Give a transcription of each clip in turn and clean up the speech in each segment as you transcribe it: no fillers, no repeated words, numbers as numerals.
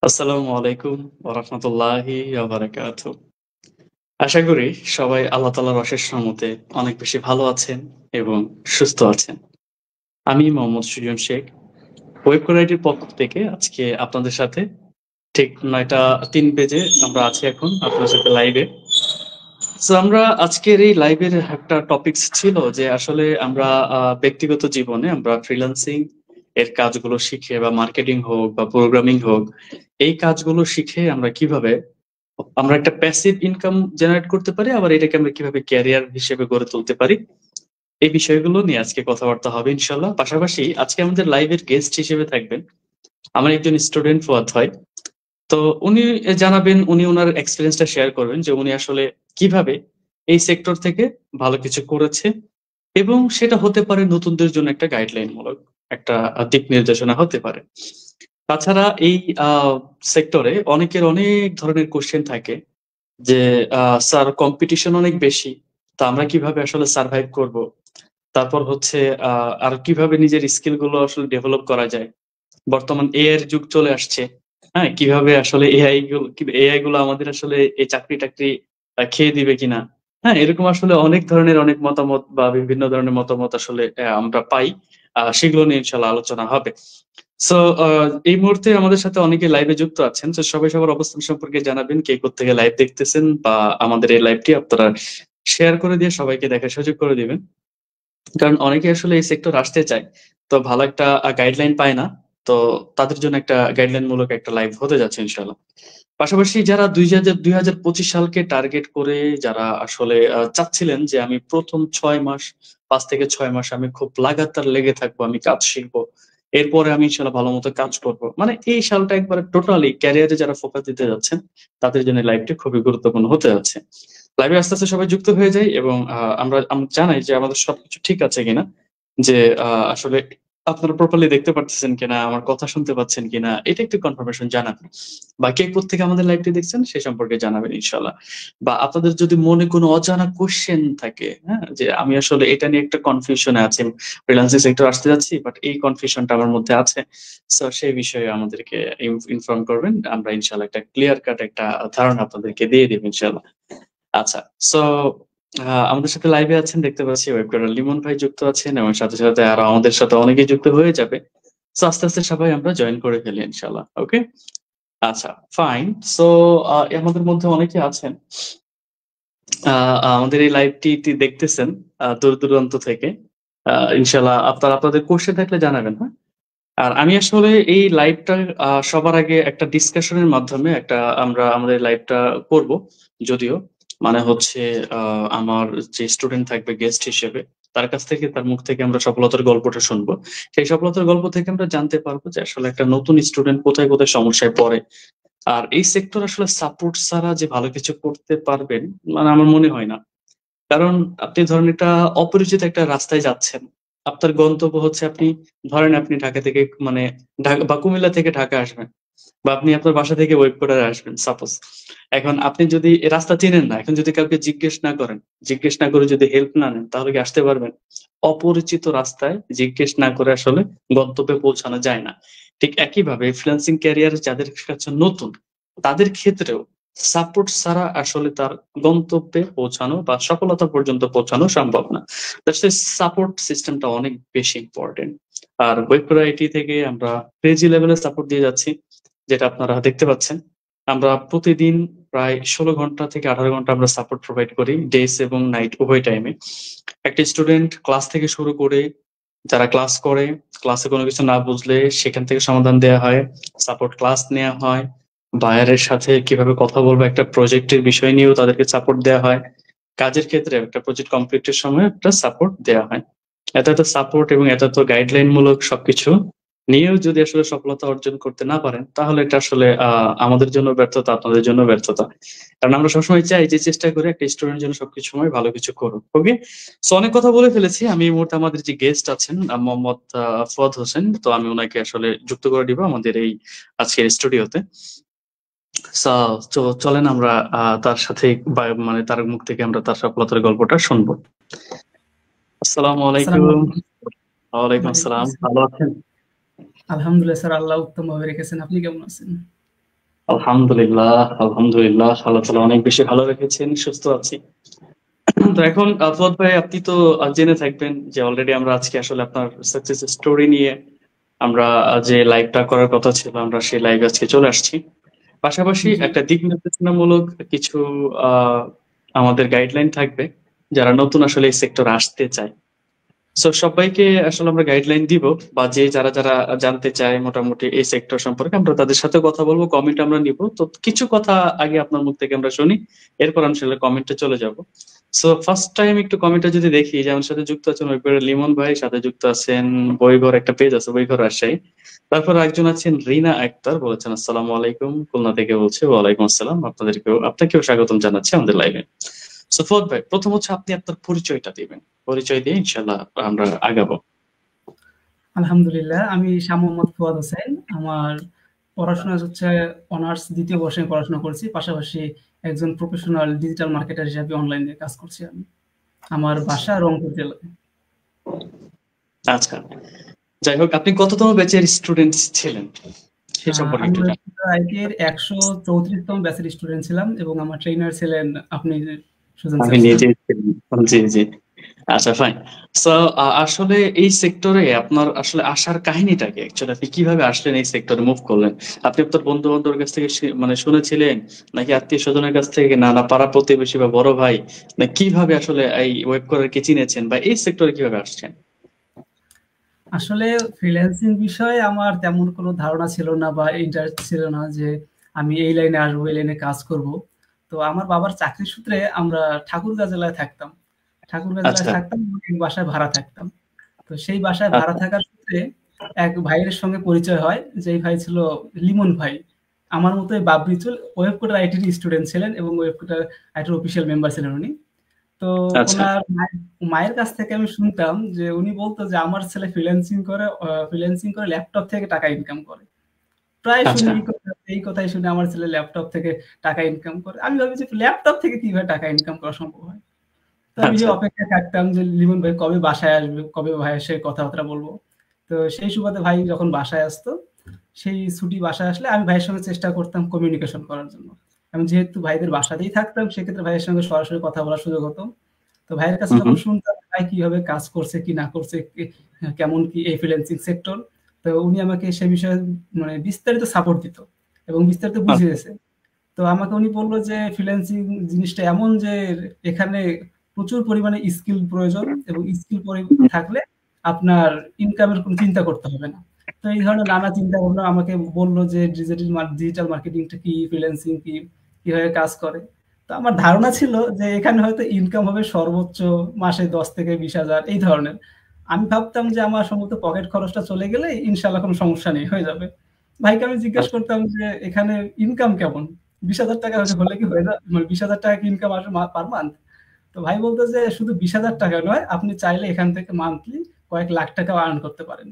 আসসালামু আলাইকুম ওয়া রাহমাতুল্লাহি ওয়া বারাকাতুহু। আশা করি সবাই আল্লাহ তাআলার অশেষ রহমতে অনেক বেশি ভালো আছেন এবং সুস্থ আছেন। আমি মোহাম্মদ সুজন শেখ। ওয়েব কোরিয়াটির পক্ষ থেকে আজকে আপনাদের সাথে ঠিক ৯টা ৩ বেজে আমরা আছি এখন আপনাদের সাথে লাইভে। সো আমরা আজকের এই লাইভের একটা টপিকস ছিল যে আসলে আমরা ব্যক্তিগত জীবনে আমরা ফ্রিল্যান্সিং এর কাজগুলো শিখে বা মার্কেটিং হোক বা প্রোগ্রামিং হোক, এই কাজগুলো শিখে আমরা কিভাবে আমরা একটা প্যাসিভ ইনকাম জেনারেট করতে পারি, আবার এটাকে আমরা কিভাবে ক্যারিয়ার হিসেবে গড়ে তুলতে পারি। এই বিষয়গুলো নিয়ে আজকে কথাবার্তা হবে ইনশাআল্লাহ। পাশাপাশি আজকে আমাদের লাইভের গেস্ট হিসেবে থাকবেন আমার একজন স্টুডেন্ট ফুয়াদ ভাই। তো উনি জানাবেন, উনি উনার এক্সপেরিয়েন্সটা শেয়ার করবেন যে উনি আসলে কিভাবে এই সেক্টর থেকে ভালো কিছু করেছে এবং সেটা হতে পারে নতুনদের জন্য একটা গাইডলাইন মূলক একটা দিক নির্দেশনা হতে পারে। তাছাড়া এই আ সেক্টরে অনেকের অনেক ধরনের কোয়েশ্চেন থাকে যে স্যার কম্পিটিশন অনেক বেশি। তো আমরা কিভাবে আসলে সারভাইভ করব? তারপর হচ্ছে আ আর কিভাবে নিজের স্কিল গুলো আসলে ডেভেলপ করা যায়? বর্তমান এআই এর যুগ চলে আসছে। হ্যাঁ? কিভাবে আসলে এআই গুলো আমাদের আসলে এই চাকরি-টাকরি খেয়ে দিবে কিনা? হ্যাঁ? এরকম আসলে অনেক ধরনের অনেক মতামত বা বিভিন্ন ধরনের মতামত আসলে আমরা পাই। সেগুলো নিয়ে ইনশাআল্লাহ আলোচনা হবে। সো আ এই মুহূর্তে আমাদের সাথে অনেকে লাইভে যুক্ত আছেন। সো সবাই সবার অবস্থান সম্পর্কে জানাবেন কে কোত্থেকে লাইভ দেখতেছেন বা আমাদের এই লাইভটি আপনারা শেয়ার করে দিয়ে সবাইকে দেখার সুযোগ করে দিবেন। কারণ অনেকে আসলে এই সেক্টর আসতে চায়। তো ভালো একটা গাইডলাইন পায় না। তো তাদের জন্য একটা গাইডলাইন মূলক একটা লাইভ হতে যাচ্ছে ইনশাআল্লাহ। পাশাপাশি যারা ২০২৫ সালকে টার্গেট করে যারা আসলে চাচ্ছিলেন যে আমি ১ম ৬ মাস ৫ থেকে ৬ মাস আমি খুব লাগাতার লেগে থাকবো, আমি কাজ শিখবো। এরপরে আমি ইনশাআল্লাহ ভালোমতো কাজ করব। মানে এই সালটা একবারে টোটালি ক্যারিয়ারে যারা ফোকাস দিতে যাচ্ছেন, তাদের জন্য লাইভটি খুবই গুরুত্বপূর্ণ হতে যাচ্ছে। লাইভে আস্তে, আস্তে সবাই যুক্ত হয়ে যাই এবং আমরা জানাই যে আমাদের সবকিছু ঠিক আছে কিনা। যে আসলে আপনারা প্রপারলি দেখতে পারতেছেন কিনা, আমার কথা শুনতে পাচ্ছেন কিনা, এটা একটু কনফার্মেশন জানাবেন। বা কে কোত্থেকে আমাদের লাইভটি দেখছেন সে সম্পর্কে জানাবেন ইনশাআল্লাহ। বা আপনাদের যদি মনে কোনো অজানা কোয়েশ্চেন থাকে, হ্যাঁ? যে আমি আসলে এটা নিয়ে একটা কনফিউশন এ আছি। ফ্রিল্যান্সিং সেক্টর আসতে যাচ্ছি বাট এই কনফিউশনটা আমার মধ্যে আছে। সো সেই বিষয়ে আমাদেরকে ইনফর্ম করবেন। আমরা ইনশাআল্লাহ একটা ক্লিয়ার কাট একটা ধারণা আপনাদেরকে দিয়ে দিব ইনশাআল্লাহ। আচ্ছা। সো আমাদের সাথে লাইভে আছেন দেখতে পাচ্ছি ওয়েব কোডার লিমন ভাই যুক্ত আছেন এবং সাথে, সাথে আরো আমাদের সাথে অনেকেই যুক্ত হয়ে যাবে। সো আস্তে, আস্তে সবাই আমরা জয়েন করে ফেলি ইনশাআল্লাহ। ওকে? আচ্ছা, ফাইন। সো আমাদের মধ্যে অনেকে আছেন আ আমাদের এই লাইভটি দেখতেছেন দূর-দূরান্ত থেকে। ইনশাআল্লাহ আপনাদের কোয়েশ্চেন থাকলে জানাবেন, হ্যাঁ? আর আমি আসলে এই লাইভটা সবার আগে একটা ডিসকাশন এর মাধ্যমে আমরা আমাদের লাইভটা করব যদিও। মানে হচ্ছে আ আমার যে স্টুডেন্ট থাকবে গেস্ট হিসেবে, তার কাছ থেকে তার মুখ থেকে আমরা সফলতার গল্পটা শুনবো। সেই সফলতার গল্প থেকে আমরা জানতে পারবো যে আসলে একটা নতুন স্টুডেন্ট কোথায়, কোথায় সমস্যায় পড়ে। আর এই সেক্টর আসলে সাপোর্ট ছাড়া যে ভালো কিছু করতে পারবেন, মানে আমার মনে হয় না। কারণ আপনি ধরেন একটা অপরিচিত একটা রাস্তায় যাচ্ছেন। আপনার গন্তব্য হচ্ছে আপনি ঢাকা থেকে মানে বা কুমিল্লা থেকে ঢাকা আসবেন। বা আপনি আপনার বাসা থেকে ওয়েব কোডারে আসবেন সাপোজ। এখন আপনি যদি এ রাস্তা চিনেন না, এখন যদি কাউকে জিজ্ঞেস না করেন, জিজ্ঞেস না করে যদি হেল্প না নেন তাহলে কি আসতে পারবেন? অপরিচিত রাস্তায় জিজ্ঞেস না করে আসলে গন্তব্যে পৌঁছানো যায় না। ঠিক একইভাবে ফ্রিল্যান্সিং ক্যারিয়ার যাদের কাছে নতুন, তাদের ক্ষেত্রেও সাপোর্ট ছাড়া আসলে তার গন্তব্যে পৌঁছানো বা সফলতা পর্যন্ত পৌঁছানো সম্ভব না। দ্যাটস ওয়াই সাপোর্ট সিস্টেমটা অনেক বেশি ইম্পোর্টেন্ট। আর ওয়েব কোড আইটি থেকে আমরা ক্রেজি লেভেলের সাপোর্ট দিয়ে যাচ্ছি। যেটা আপনারা দেখতে পাচ্ছেন। আমরা প্রতিদিন প্রায় ১৬ ঘন্টা থেকে ১৮ ঘন্টা আমরা সাপোর্ট প্রোভাইড করি ডেইস এবং নাইট উভয় টাইমে। একটা স্টুডেন্ট ক্লাস থেকে শুরু করে যারা ক্লাস করে, ক্লাসে কোনো কিছু না বুঝলে সেখান থেকে সমাধান দেয়া হয়। সাপোর্ট ক্লাস নেয়া হয়। বায়ারের সাথে কিভাবে কথা বলবো একটা প্রজেক্টের বিষয় নিয়েও তাদেরকে সাপোর্ট দেয়া হয়। কাজের ক্ষেত্রে একটা প্রজেক্ট কমপ্লিটের সময় একটা সাপোর্ট দেয়া হয়। এত সাপোর্ট এবং এত গাইডলাইন মূলক সবকিছু নিয়েও যদি আসলে সফলতা অর্জন করতে না পারেন, তাহলে এটা আসলে আমাদের জন্য ব্যর্থতা, আপনাদের জন্য ব্যর্থতা। কারণ আমরা সবসময় চাই যে চেষ্টা করি একটা স্টুডেন্ট যেন সবকিছু সময় ভালো কিছু করুক। ওকে? সো অনেক কথা বলে ফেলেছি। আমি এই মুহূর্তে আমাদের যে গেস্ট আছেন মোহাম্মদ ফুয়াদ হোসেন। তো আমি উনাকে আসলে যুক্ত করে দিব আমাদের এই আজকের স্টুডিওতে। সো চলেন আমরা তার সাথে মানে তার মুখ থেকে আমরা তার সফলতার গল্পটা শুনবো। আসসালামু আসসালামু আলাইকুম। আলাইকুম। ওয়ালাইকুম ওয়ালাইকুম আসসালাম। আসসালাম। ভালো আছেন? আলহামদুলিল্লাহ স্যার, আল্লাহ উত্তমভাবে রেখেছেন। আপনি কেমন আছেন? আলহামদুলিল্লাহ, আলহামদুলিল্লাহ। আল্লাহ তাআলা অনেক বেশি ভালো রেখেছেন, সুস্থ আছি। তো এখন ফুয়াদ ভাই, আপনি তো জেনে থাকবেন যে অলরেডি আমরা আজকে আসলে আপনার সাকসেস স্টোরি নিয়ে আমরা যে লাইভটা করার কথা ছিল, আমরা সেই লাইভে আজকে চলে আসছি। পাশাপাশি জি। একটা দিক নির্দেশনামূলক কিছু আহ আমাদের গাইডলাইন থাকবে যারা নতুন আসলে এই সেক্টরে আসতে চায়। সো সবাইকে আসলে আমরা গাইডলাইন দিব, বা যে যারা যারা জানতে চায় মোটামুটি এই সেক্টর সম্পর্কে, আমরা তাদের সাথে কথা বলবো, কমেন্ট আমরা নিব। তো কিছু কথা আগে আপনার মুখ থেকে আমরা শুনি, এরপর আমি আসলে কমেন্টে চলে যাব। সো ফার্স্ট টাইম একটু কমেন্টে যদি দেখি, যে আমার সাথে যুক্ত আছেন ওইবারে লিমন ভাই, সাথে যুক্ত আছেন বইঘর, একটা পেজ আছে বইঘর রাজশাহী। তারপর একজন আছেন রিনা আক্তার, বলেছেন আসসালামু আলাইকুম, খুলনা থেকে বলছে। ওয়ালাইকুম আসসালাম, আপনাকেও স্বাগতম জানাচ্ছি আমাদের লাইভে। সো ফুয়াদ ভাই, প্রথম হচ্ছে আপনি আপনার পরিচয়টা দিবেন, পরিচয় দিয়ে ইনশাল্লাহ আমরা আগাবো। আলহামদুলিল্লাহ, আমি শাহ মোহাম্মদ ফুয়াদ হোসেন। আমার পড়াশোনা হচ্ছে অনার্স ২য় বর্ষে পড়াশোনা করছি। পাশাপাশি একজন প্রফেশনাল ডিজিটাল মার্কেটার হিসেবে অনলাইনে কাজ করছি আমি। আমার বাসা রংপুর জেলায়। আচ্ছা, যাই হোক, আপনি কততম ব্যাচের স্টুডেন্ট ছিলেন সে সম্পর্কে আমি একটু জান। আইটির ১৩৪তম ব্যাচের স্টুডেন্ট ছিলাম এবং আমার ট্রেইনার ছিলেন আপনি, সুজন আমি স্যার ছিলেন। নিজেই ছিলাম। জি, জি। আচ্ছা, ফাইন। সো আসলে এই সেক্টরে আপনার আসলে আসার কাহিনীটা কি? অ্যাকচুয়ালি আপনি কিভাবে আসলেন, এই সেক্টরে মুভ করলেন? আপনি আপনার বন্ধু-বান্ধবের কাছ থেকে মানে শুনেছিলেন? নাকি আত্মীয়স্বজনের কাছ থেকে? না পাড়া প্রতিবেশী বা বড় ভাই? না কিভাবে আসলে এই ওয়েব করারকে চিনেছেন, বা এই সেক্টরে কিভাবে আসছেন? আসলে ফ্রিল্যান্সিং বিষয়ে আমার তেমন কোনো ধারণা ছিল না বা ইন্টারেস্ট ছিল না যে আমি এই লাইনে আসবো, এই লাইনে কাজ করব। তো আমার বাবার চাকরির সূত্রে আমরা ঠাকুরগাঁও জেলায় থাকতাম। ঠাকুরগাঁও জেলায় আচ্ছা, থাকতাম, এক বাসায় ভাড়া থাকতাম। তো সেই বাসায় ভাড়া আচ্ছা, থাকার সূত্রে এক ভাইয়ের সঙ্গে পরিচয় হয়, যেই ভাই ছিল লিমন ভাই। আমার মতোই বাবরি চুল, ওয়েব কোডার আইটির স্টুডেন্ট ছিলেন এবং ওয়েব কোডার আইটির অফিসিয়াল মেম্বার ছিলেন উনি। তো আচ্ছা, উনার মায়ের কাছ থেকে আমি শুনতাম যে উনি বলত যে আমার ছেলে ফ্রিল্যান্সিং করে ল্যাপটপ থেকে টাকা ইনকাম করে। প্রায় শুনি আচ্ছা, এই কথাই শুনি আমার ছেলে ল্যাপটপ থেকে টাকা ইনকাম করে। আমি ভাবি যে ল্যাপটপ থেকে কিভাবে টাকা ইনকাম করা সম্ভব হয়? তো আমি যে আচ্ছা, অপেক্ষায় থাকতাম যে লিমন ভাই কবে বাসায় আসবে, কবে ভাই এসে কথাবার্তা বলব। তো সেই সুবাদে ভাই যখন বাসায় আসতো, সেই ছুটি বাসায় আসলে আমি ভাইয়ের সঙ্গে চেষ্টা করতাম কমিউনিকেশন করার জন্য। আমি যেহেতু ভাইদের বাসাতেই থাকতাম, সেক্ষেত্রে ভাইয়ের সঙ্গে সরাসরি কথা বলার সুযোগ হতো। তো ভাইয়ের কাছে হুম, যখন হুম, শুনতাম ভাই কিভাবে কাজ করছে কি না করছে, কেমন কি এই ফ্রিল্যান্সিং সেক্টর, তো উনি আমাকে সে বিষয়ে মানে বিস্তারিত সাপোর্ট দিত এবং বিস্তারিত আচ্ছা, বুঝিয়েছে। তো আমাকে উনি বলল যে ফ্রিল্যান্সিং জিনিসটা এমন যে এখানে প্রচুর পরিমাণে স্কিল প্রয়োজন এবং স্কিল থাকলে আপনার ইনকামের কোনো চিন্তা করতে হবে না। তো এই ধরনের নানা চিন্তা ভাবনা আমাকে বলল যে ডিজিটাল মার্কেটিংটা কি, ফ্রিল্যান্সিং কি, কিভাবে কাজ করে। তো আমার ধারণা ছিল যে এখানে হয়তো ইনকাম হবে সর্বোচ্চ মাসে ১০ থেকে ২০,০০০ এই ধরনের। আমি ভাবতাম যে আমার সম্ভবত পকেট খরচটা চলে গেলে ইনশাআল্লাহ কোনো সমস্যা নেই, হয়ে যাবে। ভাইকে আমি জিজ্ঞেস আচ্ছা, করতাম যে এখানে ইনকাম কেমন? ৳২০,০০০ হলে কি হয়ে মানে ৳২০,০০০ কি ইনকাম আসে পার মান্থ? তো ভাই বলত যে শুধু ৳২০,০০০ নয়, আপনি চাইলে এখান থেকে মান্থলি কয়েক লাখ টাকাও আর্ন করতে পারেন।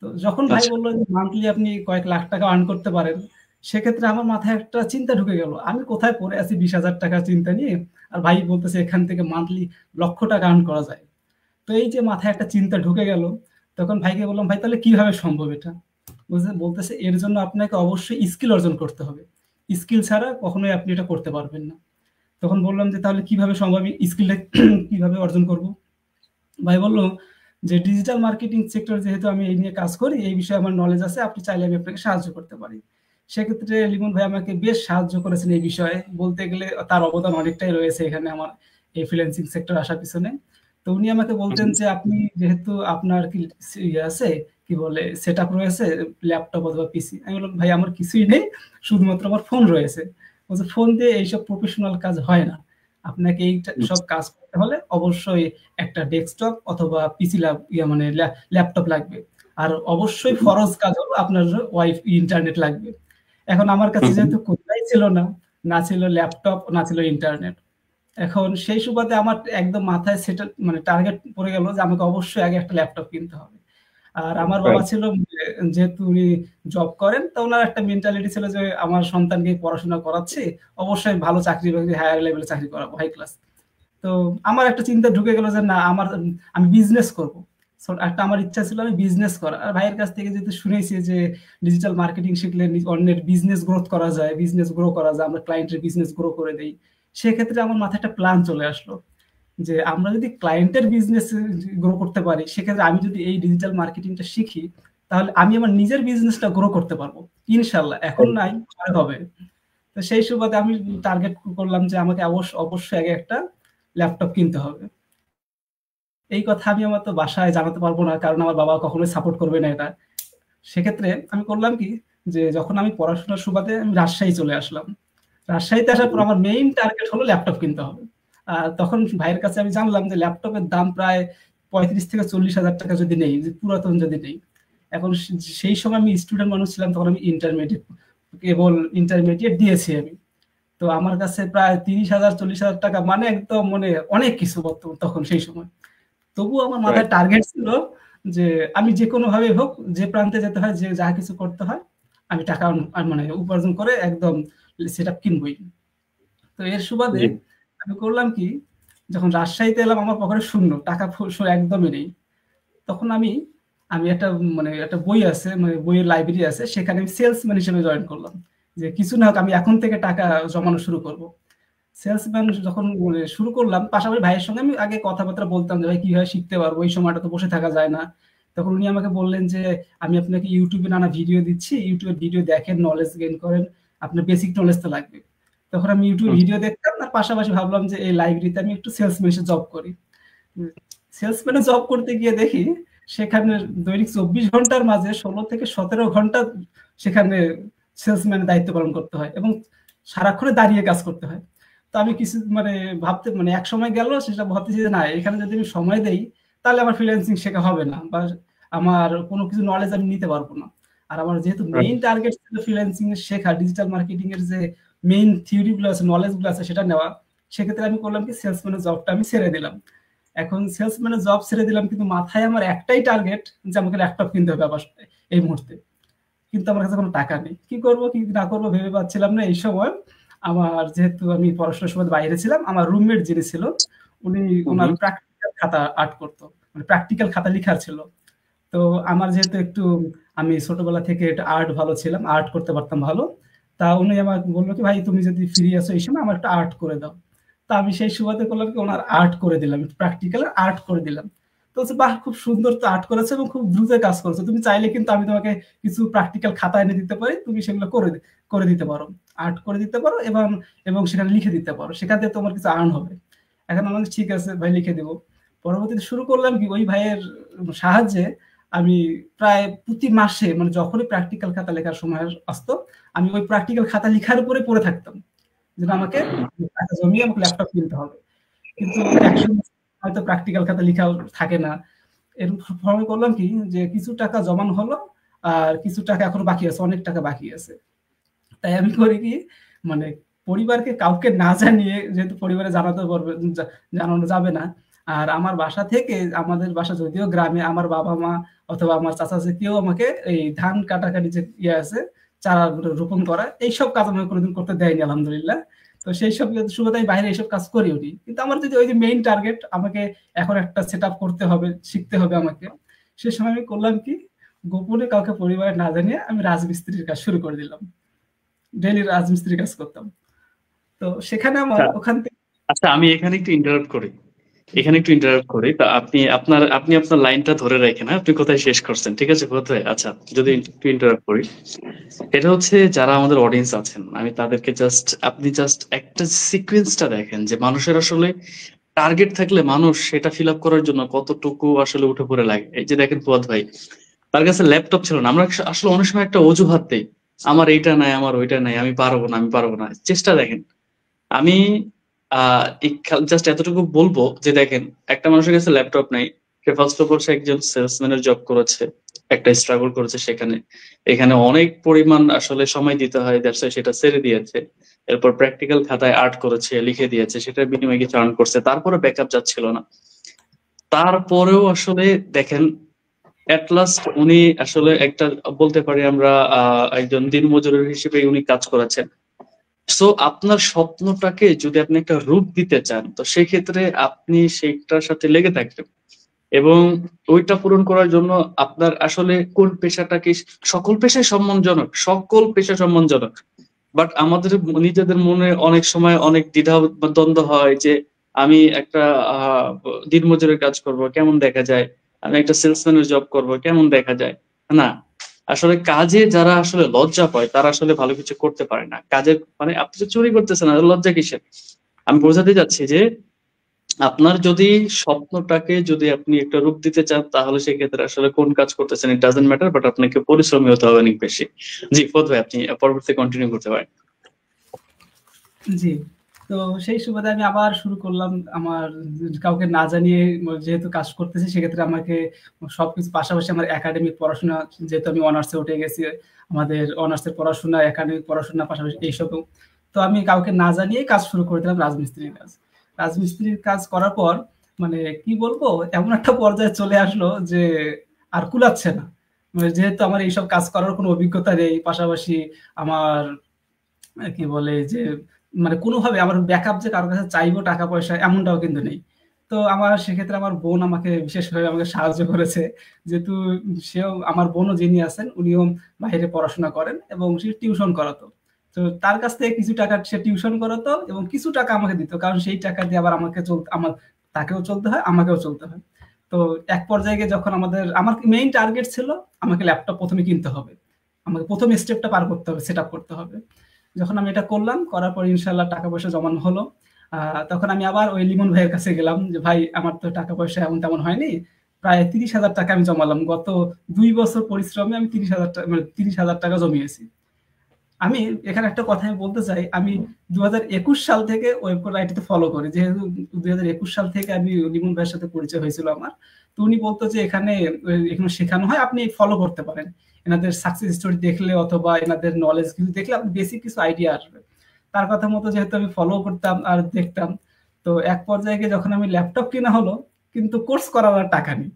তো যখন ভাই আচ্ছা, বলল যে মান্থলি আপনি কয়েক লাখ টাকা আর্ন করতে পারেন, সেক্ষেত্রে আমার মাথায় একটা চিন্তা ঢুকে গেল। আমি কোথায় পড়ে আছি ৳২০,০০০ চিন্তা নিয়ে। আর ভাই বলতেছে এখান থেকে মান্থলি লক্ষ টাকা আর্ন করা যায়। তো এই যে মাথায় একটা চিন্তা ঢুকে গেল, তখন ভাইকে বললাম, "ভাই তাহলে কিভাবে সম্ভব এটা?" বলতেছে, "এর জন্য আপনাকে অবশ্যই স্কিল অর্জন করতে হবে। স্কিল ছাড়া কখনোই আপনি এটা করতে পারবেন না।" তখন বললাম যে, "তাহলে কিভাবে সম্ভব? আমি স্কিলটা কিভাবে অর্জন করব?" ভাই বলল যে, "ডিজিটাল মার্কেটিং সেক্টর যেহেতু আমি এই নিয়ে কাজ করি, এই বিষয়ে আমার নলেজ আছে। আপনি চাইলে আমি আপনাকে সাহায্য করতে পারি।" সেক্ষেত্রে লিমন ভাই আমাকে বেশ সাহায্য করেছেন এই বিষয়ে। বলতে গেলে তার অবদান অনেকটাই রয়েছে এখানে আমার এই ফ্রিল্যান্সিং সেক্টর আসার পিছনে। তো উনি আমাকে বলতেন হুম, যে, "আপনি যেহেতু আপনার কি ইয়ে আছে, কি বলে সেটআপ রয়েছে ল্যাপটপ অথবা পিসি।" আমি বললাম, "ভাই আমার কিছুই নেই। শুধুমাত্র আমার ফোন রয়েছে।" বলছে, "ফোন দিয়ে এইসব প্রফেশনাল কাজ হয় না। আপনাকে হুম, সব কাজ করতে হলে অবশ্যই একটা ডেস্কটপ অথবা পিসি মানে ল্যাপটপ লাগবে। আর অবশ্যই হুম, ফরজ কাজ হলো আপনার ইন্টারনেট লাগবে।" এখন আমার কাছে হুম, যেহেতু কোনটাই ছিল না, না ছিল ল্যাপটপ, না ছিল ইন্টারনেট। এখন সেই সুবাদে আমার একদম মাথায় মানে টার্গেট পড়ে গেল যে আমাকে অবশ্যই আগে একটা ল্যাপটপ কিনতে হবে। আর আমার বাবা রাইট, ছিল যেহেতু উনি জব করেন, তো উনার একটা মেন্টালিটি ছিল যে আমার সন্তানকে পড়াশোনা করাচ্ছি, অবশ্যই ভালো চাকরি-বাকরি হায়ার লেভেলে চাকরি করাবো, হাই ক্লাস। তো আমার একটা চিন্তা ঢুকে গেল যে না আমি বিজনেস করব। সো একটা আমার ইচ্ছা ছিল আমি বিজনেস করা। আর ভাইয়ের কাছ থেকে যেহেতু শুনেছি যে ডিজিটাল মার্কেটিং শিখলে অন্যের বিজনেস গ্রোথ করা যায়, বিজনেস গ্রো করা যায়, আমরা ক্লায়েন্টের বিজনেস গ্রো করে দেই। সেক্ষেত্রে আমার মাথায় একটা প্ল্যান চলে আসলো যে আমরা যদি ক্লায়েন্টের বিজনেস গ্রো করতে পারি, সেক্ষেত্রে আমি যদি এই ডিজিটাল মার্কেটিংটা শিখি, তাহলে আমি আমার নিজের বিজনেসটা গ্রো করতে পারবো ইনশাল্লাহ। এখন নাই, পরে হবে। তো সেই সুবাদে আমি টার্গেট করলাম যে আমাকে অবশ্যই আগে একটা ল্যাপটপ কিনতে হবে। এই কথা আমি আমার তো বাসায় জানাতে পারবো না, কারণ আমার বাবা কখনোই সাপোর্ট করবে না এটা। সেক্ষেত্রে আমি করলাম কি, যে যখন আমি পড়াশোনার সুবাদে আমি রাজশাহী চলে আসলাম। রাজশাহীতে আসার পর আমার মেইন টার্গেট হলো ল্যাপটপ কিনতে হবে। তখন ভাইয়ের কাছে আমি জানলাম যে ল্যাপটপের দাম প্রায় 35,000 থেকে 40,000 যদি নেই, যে পুরাতন যদি নেই। এখন সেই সময় আমি স্টুডেন্ট মানুষ ছিলাম, তখন আমি কেবল ইন্টারমিডিয়েট দিয়েছি আমি। তো আমার কাছে প্রায় 30,000 40,000 টাকা মানে একদম মানে অনেক কিছু বর্তমান তখন সেই সময়। তবুও আমার মাথায় টার্গেট ছিল যে আমি যে কোনো ভাবে হোক, যে প্রান্তে যেতে হয়, যে যা কিছু করতে হয়, আমি টাকা মানে উপার্জন করে একদম সেটআপ কিনবই। তো এর সুবাদে আমি করলাম কি, যখন রাজশাহীতে এলাম আমার পকেটে শূন্য টাকা, একদমই নেই। তখন আমি একটা মানে একটা বই আছে, মানে বইয়ের লাইব্রেরি আছে, সেখানে আমি সেলসম্যান হিসেবে জয়েন করলাম। যে কিছু না হোক আমি এখন থেকে টাকা জমানো শুরু করব। সেলসম্যান যখন শুরু করলাম, পাশাপাশি ভাইয়ের সঙ্গে আমি আগে কথাবার্তা বলতাম যে ভাই কিভাবে শিখতে পারবো, এই সময়টা তো বসে থাকা যায় না। তখন উনি আমাকে বললেন যে আমি আপনাকে ইউটিউবে নানা ভিডিও দিচ্ছি, ইউটিউবে ভিডিও দেখেন, নলেজ গেইন করেন, আপনার বেসিক নলেজ তো লাগবে। তখন আমি ইউটিউবে ভিডিও দেখতাম, আর পাশাপাশি ভাবলাম যে এই লাইব্রেরিতে আমি একটু সেলসম্যান হিসেবে জব করি। সেলসম্যানে জব করতে গিয়ে দেখি সেখানে দৈনিক 24 ঘন্টার মাঝে 16 থেকে 17 ঘন্টা সেখানে সেলসম্যানের দায়িত্ব পালন করতে হয় এবং সারাক্ষণে দাঁড়িয়ে কাজ করতে হয়। তো আমি কিছু মানে ভাবতে মানে এক সময় গেল, সেটা ভাবতেছি যে না, এখানে যদি আমি সময় দেই তাহলে আমার ফ্রিল্যান্সিং শেখা হবে না, বা আমার কোনো কিছু নলেজ আমি নিতে পারবো না। আর আমার যেহেতু মেইন টার্গেট ছিল ফ্রিল্যান্সিং এর শেখা, ডিজিটাল মার্কেটিং এর যে মেইন থিওরি গুলো আছে, নলেজ গুলো আছে, সেটা নেওয়া। সেক্ষেত্রে আমি করলাম কি, সেলসম্যানের জবটা আমি ছেড়ে দিলাম। এখন সেলসম্যানের জব ছেড়ে দিলাম, কিন্তু মাথায় আমার একটাই টার্গেট যে আমাকে ল্যাপটপ কিনতে হবে আবার এই মুহূর্তে। কিন্তু আমার কাছে কোনো টাকা নেই। কি করব কি না করব ভেবে পাচ্ছিলাম না। এই সময় আমার, যেহেতু আমি পড়াশোনার সময় বাইরে ছিলাম, আমার রুমমেট যিনি ছিল, উনি ওনার প্র্যাকটিক্যাল খাতা আর্ট করতো, মানে প্র্যাকটিক্যাল খাতা লিখার ছিল। তো আমার যেহেতু একটু, আমি ছোটবেলা থেকে এটা আর্ট ভালো ছিলাম, আর্ট করতে পারতাম ভালো। তা উনি আমাকে বললো কি, ভাই তুমি যদি ফ্রি আছো এই সময় আমার একটা আর্ট করে দাও। তা আমি সেই সুবাদে করলাম কি, ওনার আর্ট করে দিলাম, প্র্যাকটিক্যাল আর্ট করে দিলাম। তো হচ্ছে বাহ, খুব সুন্দর তো আর্ট করেছে এবং খুব দ্রুত কাজ করেছে, তুমি চাইলে কিন্তু আমি তোমাকে কিছু প্র্যাকটিক্যাল খাতা এনে দিতে পারি, তুমি সেগুলো করে দিতে পারো, আর্ট করে দিতে পারো এবং এবং সেখানে লিখে দিতে পারো, সেখান থেকে তোমার কিছু আর্ন হবে। এখন আমাকে ঠিক আছে ভাই, লিখে দেবো। পরবর্তীতে শুরু করলাম কি, ওই ভাইয়ের সাহায্যে আমি প্রায় প্রতি মাসে, মানে যখনই প্র্যাকটিক্যাল খাতা লেখার সময় আসতো, আমি ওই প্র্যাকটিক্যাল খাতা লিখার উপরে পড়ে থাকতাম যে আমাকে টাকা জমিয়ে আমাকে ল্যাপটপ কিনতে হবে। কিন্তু একসময় হয়তো প্র্যাকটিক্যাল খাতা লিখা থাকে না। এর ফলে করলাম কি, যে কিছু টাকা জমানো হলো, আর কিছু টাকা এখনো বাকি আছে, অনেক টাকা বাকি আছে। তাই আমি করি কি, মানে পরিবারকে কাউকে না জানিয়ে, যেহেতু পরিবারে জানানো যাবে না, আর আমার বাসা থেকে, আমাদের বাসা যদিও গ্রামে, আমার বাবা মা অথবা আমার চাচা কেউ আমাকে এই ধান কাটাকাটি যে ইয়ে আছে, চারা রোপণ করা, এইসব কাজ আমাকে কোনোদিন করতে দেয়নি আলহামদুলিল্লাহ। তো সেই সব সুবাদে বাইরে এইসব কাজ করিও নি। কিন্তু আমার যদি ওই যে মেইন টার্গেট, আমাকে এখন একটা সেট আপ করতে হবে, শিখতে হবে আমাকে, সে সময় আমি করলাম কি, গোপনে কাউকে পরিবারে না জানিয়ে আমি রাজমিস্ত্রির কাজ শুরু করে দিলাম। ডেইলি রাজমিস্ত্রির কাজ করতাম। তো সেখানে আমার ওখান থেকে, আচ্ছা, আমি এখানে একটু ইন্টারাপ্ট করি। তা আপনি আপনার লাইনটা ধরে রাখেন, হ্যাঁ? আপনি কোথায় শেষ করছেন, ঠিক আছে? কোথায়? আচ্ছা, যদি একটু ইন্টারাপ্ট করি, এটা হচ্ছে যারা আমাদের অডিয়েন্স আছেন, আমি তাদেরকে আপনি জাস্ট একটা সিকোয়েন্সটা দেখেন যে মানুষের আসলে টার্গেট থাকলে মানুষ সেটা ফিল আপ করার জন্য কতটুকু আসলে উঠে পড়ে লাগে। এই যে দেখেন ফুয়াদ ভাই, তার কাছে ল্যাপটপ ছিল না। আমরা আসলে অনেক সময় একটা অজুহাত দেই, আমার এইটা নাই, আমার ওইটা নাই, আমি পারবো না। চেষ্টা দেখেন। আমি জাস্ট এতটুকু বলবো যে দেখেন, একটা মানুষের কাছে ল্যাপটপ নাই, সে ফার্স্ট অফ অল সে একজন সেলসম্যানের জব করেছে, একটা স্ট্রাগল করেছে সেখানে, এখানে অনেক পরিমাণ আসলে সময় দিতে হয়, দ্যাটস ওয়াই সেটা ছেড়ে দিয়েছে। এরপর প্র্যাকটিক্যাল খাতায় আর্ট করেছে, লিখে দিয়েছে, সেটার বিনিময়ে কিছু আর্ন করছে, তারপরে ব্যাকআপ যাচ্ছিল না। তারপরেও আসলে দেখেন, এট লাস্ট উনি আসলে একটা, বলতে পারি আমরা, একজন দিনমজুরের হিসেবে উনি কাজ করেছেন। সো আপনার স্বপ্নটাকে যদি আপনি একটা রূপ দিতে চান, তো সেই ক্ষেত্রে আপনি সেইটার সাথে লেগে থাকবেন এবং ওইটা পূরণ করার জন্য আপনার আসলে কোন পেশাটাকে সকল পেশাই সম্মানজনক, সকল পেশা সম্মানজনক। বাট আমাদের নিজেদের মনে অনেক সময় অনেক দ্বিধা বা দ্বন্দ্ব হয় যে আমি একটা দিনমজুরের কাজ করব, কেমন দেখা যায়? আমি একটা সেলসম্যানের জব করব, কেমন দেখা যায়? না, আসলে কাজে যারা আসলে লজ্জা পায় তারা আসলে ভালো কিছু করতে পারে না। কাজের মানে আপনি যে চুরি করতেছেন আর লজ্জা কিসের? আমি বোঝাতে চাচ্ছি যে আপনার যদি স্বপ্নটাকে যদি আপনি একটা রূপ দিতে চান তাহলে সেক্ষেত্রে আসলে কোন কাজ করতেছেন it doesn't matter, বাট আপনাকে পরিশ্রমী হতে হবে অনেক বেশি। জি, ফুয়াদ ভাই আপনি পরবর্তীতে কন্টিনিউ করতে পারেন। জি। তো সেই সুবাদে আমি আবার শুরু করলাম আমার কাউকে না জানিয়ে যেহেতু কাজ করতেছি সেক্ষেত্রে আমাকে সবকিছু পাশাপাশি আমার একাডেমিক পড়াশোনা যেহেতু আমি অনার্সে উঠে গেছি। আমাদের অনার্সের পড়াশোনা, একাডেমিক পড়াশোনা পাশাপাশি এইসবও। তো আমি কাউকে না জানিয়েই কাজ শুরু করে দিলাম রাজমিস্ত্রির কাজ। রাজমিস্ত্রির কাজ করার পর মানে কি বলবো? এমন একটা পর্যায়ে চলে আসলো যে আর কুলাচ্ছে না। মানে যেহেতু আমার এইসব কাজ করার কোনো অভিজ্ঞতা নেই, পাশাপাশি আমার কি বলে যে মানে কোনোভাবে আমার ব্যাকআপ যে কারো কাছে চাইবো টাকা পয়সা এমনটাও কিন্তু নেই। তো আমার সেক্ষেত্রে আমার বোন আমাকে বিশেষভাবে আমাকে সাহায্য করেছে। যেহেতু সেও আমার বোনও যিনি আছেন উনিও বাহিরে পড়াশোনা করেন এবং সে টিউশন করাতো। তো তার কাছ থেকে কিছু টাকা সে টিউশন করাতো এবং কিছু টাকা আমাকে দিত। কারণ সেই টাকা দিয়ে আবার আমাকে তাকেও চলতে হয়, আমাকেও চলতে হয়। তো এক পর্যায়ে গিয়ে যখন আমার মেইন টার্গেট ছিল আমাকে ল্যাপটপ ১ম এ কিনতে হবে। আমাকে ১ম স্টেপটা পার করতে হবে, সেটআপ করতে হবে। যখন আমি এটা করলাম, করার পর ইনশাআল্লাহ টাকা পয়সা জমানো হলো। তখন আমি আবার ওই লিমন ভাইয়ের কাছে গেলাম যে, "ভাই আমার তো টাকা পয়সা এমন তেমন হয়নি।" প্রায় ৳৩০,০০০ আমি জমালাম। গত ২ বছর পরিশ্রমে আমি মানে ৳৩০,০০০ জমিয়েছি। আমি এখানে একটা কথা আমি বলতে চাই, আমি ২০২১ সাল থেকে ওয়েবকোড আইডিতে ফলো করি। যেহেতু ২০২১ সাল থেকে আমি লিমন ভাইয়ের সাথে পরিচয় হয়েছিল আমার। তো উনি বলত যে এখানে শেখানো হয়, আপনি ফলো করতে পারেন। এনাদের সাকসেস স্টোরি দেখলে অথবা এনাদের নলেজ কিছু দেখলে আপনি বেসিক কিছু আইডিয়া আসবে। তার কথা মতো যেহেতু আমি ফলো করতাম আর দেখতাম। তো এক পর্যায়ে গিয়ে যখন আমি ল্যাপটপ কেনা হলো, কিন্তু কোর্স করার আর টাকা নেই।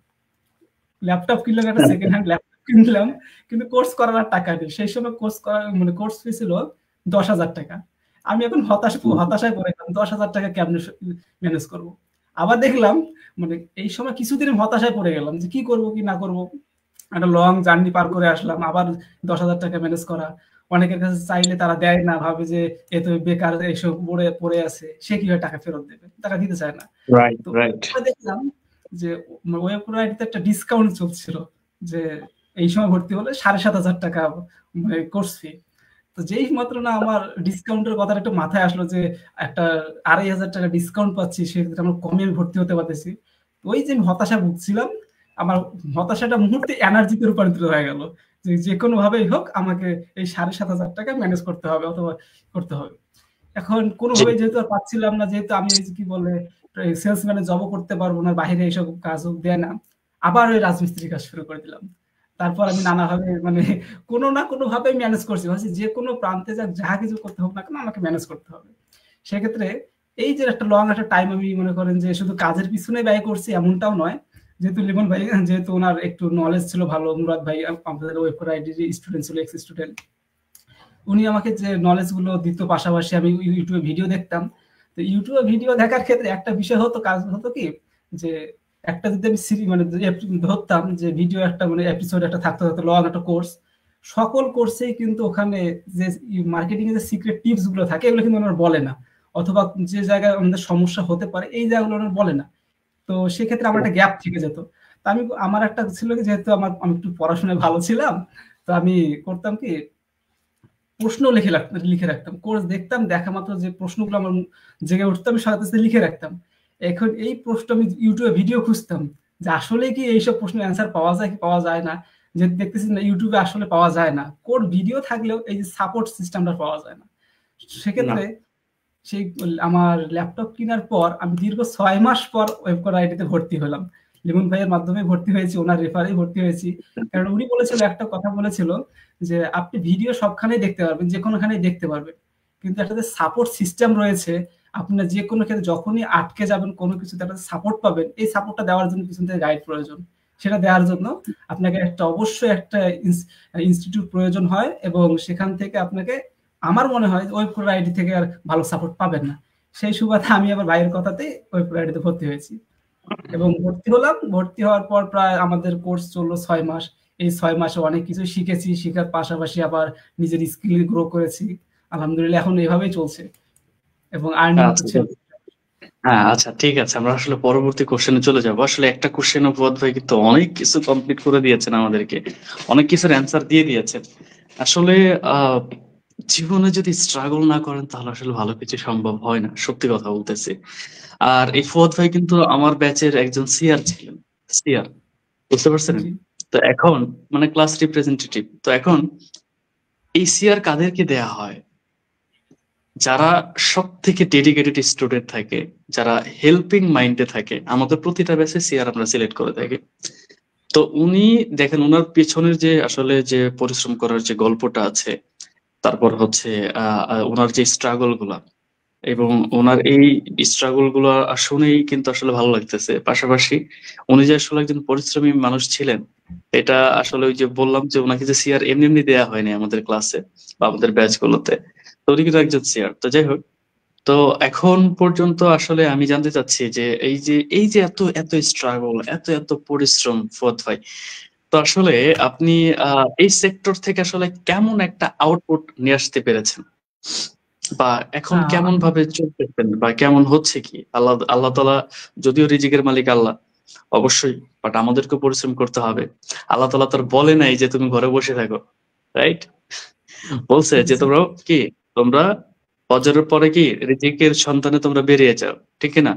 ল্যাপটপ কিনলাম, একটা সেকেন্ড হ্যান্ড ল্যাপটপ কিনলাম। কিন্তু কোর্স করার আর টাকা নেই। সেই সময় মানে কোর্স ফি ছিল ৳১০,০০০। আমি এখন হতাশায় পড়ে গেলাম। ৳১০,০০০ কেমনে ম্যানেজ করব? আবার দেখলাম মানে এই সময় কিছুদিন আমি হতাশায় পড়ে গেলাম যে কি করব কি না করব। একটা লং জার্নি পার করে আসলাম। আবার ৳১০,০০০ ম্যানেজ করা। অনেকের কাছে চাইলে তারা দেয় না। ভাবে যে এ তো বেকার এসব পড়ে আছে। সে কিভাবে টাকা ফেরত দেবে? টাকা দিতে চায় না। রাইট, তো রাইট। দেখলাম যে ওয়েব আইডিতে একটা ডিসকাউন্ট চলছিল। যে এই সময় ভর্তি হলে ৳৭,৫০০ মানে কোর্স ফি। তো যেই মাত্র না আমার ডিসকাউন্টের কথাটা একটু মাথায় আসলো যে একটা ৳২,৫০০ ডিসকাউন্ট পাচ্ছি, সেক্ষেত্রে আমার কমে আমি ভর্তি হতে পারতেছি। ওই যে আমি হতাশায় ভুগছিলাম, আমার হতাশাটা মুহূর্তে এনার্জিতে রূপান্তরিত হয়ে গেল। যে যেকোনোভাবেই হোক আমাকে এই ৳৭,৫০০ ম্যানেজ করতে হবে অথবা করতে হবে। এখন জি, কোনোভাবেই যেহেতু আর পাচ্ছিলাম না, যেহেতু আমি এই যে কি বলে সেলসম্যান এর জবও করতে পারবো না, বাহিরে এইসব কাজও দেয় না। আবার ওই রাজমিস্ত্রির কাজ শুরু করে দিলাম। তারপর আমি নানাভাবে মানে কোনো না কোনোভাবে ম্যানেজ করছি। ভাবছি যেকোনো প্রান্তে যা কিছু করতে হোক না কেন আমাকে ম্যানেজ করতে হবে। সেক্ষেত্রে এই যে একটা লং একটা টাইম আমি মনে করেন যে শুধু কাজের পিছনে ব্যয় করছি এমনটাও নয়। যেহেতু লিমন ভাই যেহেতু উনার একটু নলেজ ছিল ভালো, মুরাদ ভাই আমাদের ওয়েবকোড আইডির স্টুডেন্ট ছিল, এক্স স্টুডেন্ট। উনি আমাকে যে নলেজ গুলো দিত, পাশাপাশি আমি YouTube এ ভিডিও দেখতাম। তো YouTube এ ভিডিও দেখার ক্ষেত্রে একটা বিষয় কাজ হতো কি যে একটা যদি আমি মানে ধরতাম যে ভিডিও একটা মানে এপিসোড একটা থাকতো লং একটা কোর্স। সকল কোর্সেই কিন্তু ওখানে যে মার্কেটিং এর যে সিক্রেট টিপস গুলো থাকে এগুলো কিন্তু ওনারা বলে না। অথবা যে জায়গায় আমাদের সমস্যা হতে পারে এই জায়গাগুলো ওনারা বলে না। তো সেক্ষেত্রে আমার একটা গ্যাপ থেকে যেত। তো আমার একটা ছিল কি, যেহেতু আমি একটু পড়াশোনায় ভালো ছিলাম। তো আমি করতাম কি প্রশ্ন লিখে রাখতাম। কোর্স দেখতাম, দেখা মাত্র যে প্রশ্নগুলো আমার জেগে উঠতো আমি সাথে, সাথে লিখে রাখতাম। এখন এই প্রশ্ন আমি YouTube এ ভিডিও খুঁজতাম যে আসলেই কি এইসব প্রশ্নের অ্যান্সার পাওয়া যায় কি পাওয়া যায় না। যে দেখতেছি না YouTube এ আসলে পাওয়া যায় না। কোড ভিডিও থাকলেও এই যে সাপোর্ট সিস্টেমটা পাওয়া যায় না। না। সেক্ষেত্রে সেই আমার ল্যাপটপ কিনার পর আমি দীর্ঘ ৬ মাস পর ওয়েবকোড আইডিতে ভর্তি হলাম। লিমন ভাইয়ের মাধ্যমে ভর্তি হয়েছি, উনার রেফারেই ভর্তি হয়েছি। কারণ উনি বলেছিল একটা কথা বলেছিল যে, "আপনি ভিডিও সবখানেই দেখতে পারবেন, যেকোনোখানেই দেখতে পারবেন। কিন্তু একটা যে সাপোর্ট সিস্টেম রয়েছে, আপনার যেকোনো ক্ষেত্রে যখনই আটকে যাবেন কোনো কিছুতে একটা সাপোর্ট পাবেন, এই সাপোর্টটা দেওয়ার জন্য পিছন থেকে গাইড প্রয়োজন। সেটা দেওয়ার জন্য আপনাকে অবশ্যই একটা ইনস্টিটিউট প্রয়োজন হয় এবং সেখান থেকে আপনাকে আমার মনে হয় ওয়েবকোড আইডি থেকে আর ভালো সাপোর্ট পাবেন না।" সেই সুবাদে আমি আবার ভাইয়ের কথাতেই ওয়েবকোড আইডিতে ভর্তি হয়েছি। এবং ভর্তি হলাম। ভর্তি হওয়ার পর প্রায় আমাদের কোর্স চলল ৬ মাস। এই ৬ মাসে অনেক কিছু শিখেছি। শিখার পাশাপাশি আবার নিজের স্কিল গ্রো করেছি। আলহামদুলিল্লাহ এখন এভাবেই চলছে এবং আর্নিং আচ্ছা, হচ্ছে। হ্যাঁ, আচ্ছা ঠিক আছে। আমরা আসলে পরবর্তী কোশ্চেনে চলে যাবো। আসলে একটা কোশ্চেনে ফুয়াদ ভাই কিন্তু অনেক কিছু কমপ্লিট করে দিয়েছেন আমাদেরকে। অনেক কিছুর অ্যান্সার দিয়ে দিয়েছেন। আসলে আহ জীবনে যদি স্ট্রাগল না করেন তাহলে আসলে ভালো কিছু সম্ভব হয় না। সত্যি কথা বলতেছি। আর এই ফুয়াদ ভাই কিন্তু আমার ব্যাচের একজন সিআর ছিলেন। সিআর, বুঝতে পারছেন? জি, তো এখন মানে ক্লাস রিপ্রেজেন্টেটিভ। তো এখন এই সিআর কাদেরকে দেয়া হয়? যারা সবথেকে ডেডিকেটেড স্টুডেন্ট থাকে, যারা হেল্পিং মাইন্ডে থাকে। আমাদের প্রতিটা ব্যাচে সিআর আমরা সিলেক্ট করে থাকি। তো উনি দেখেন উনার পেছনের যে আসলে যে পরিশ্রম করার যে গল্পটা আছে, তারপর হচ্ছে উনার যে স্ট্রাগল গুলা এবং উনার এই স্ট্রাগল গুলো শুনেই কিন্তু আসলে ভালো লাগতেছে। পাশাপাশি উনি যে আসলে একজন পরিশ্রমী মানুষ ছিলেন, এটা আসলে ওই যে বললাম যে উনাকে যে সিআর এমনি এমনি দেয়া হয়নি আমাদের ক্লাসে বা আমাদের ব্যাচ গুলোতে। তো উনি কিন্তু একজন সিআর। তো যাই হোক, তো এখন পর্যন্ত আসলে আমি জানতে চাচ্ছি যে এই যে এত এত স্ট্রাগল, এত এত পরিশ্রম ফুয়াদ ভাই, তো আসলে আপনি এই সেক্টর থেকে আসলে কেমন একটা আউটপুট নিয়ে আসতে পেরেছেন, বা এখন আ কেমন ভাবে চলতেছেন, বা কেমন হচ্ছে কি? আল্লাহ আল্লাহ তাআলা, যদিও রিজিকের মালিক আল্লাহ অবশ্যই, বাট আমাদেরকে পরিশ্রম করতে হবে। আল্লাহ তাআলা তোর বলে নাই যে তুমি ঘরে বসে থাকো, রাইট? বলছে যে জি, তোমরা কি, তোমরা ফজরের পরে কি রিজিকের সন্ধানে তোমরা বেরিয়ে যাও, ঠিক কি না?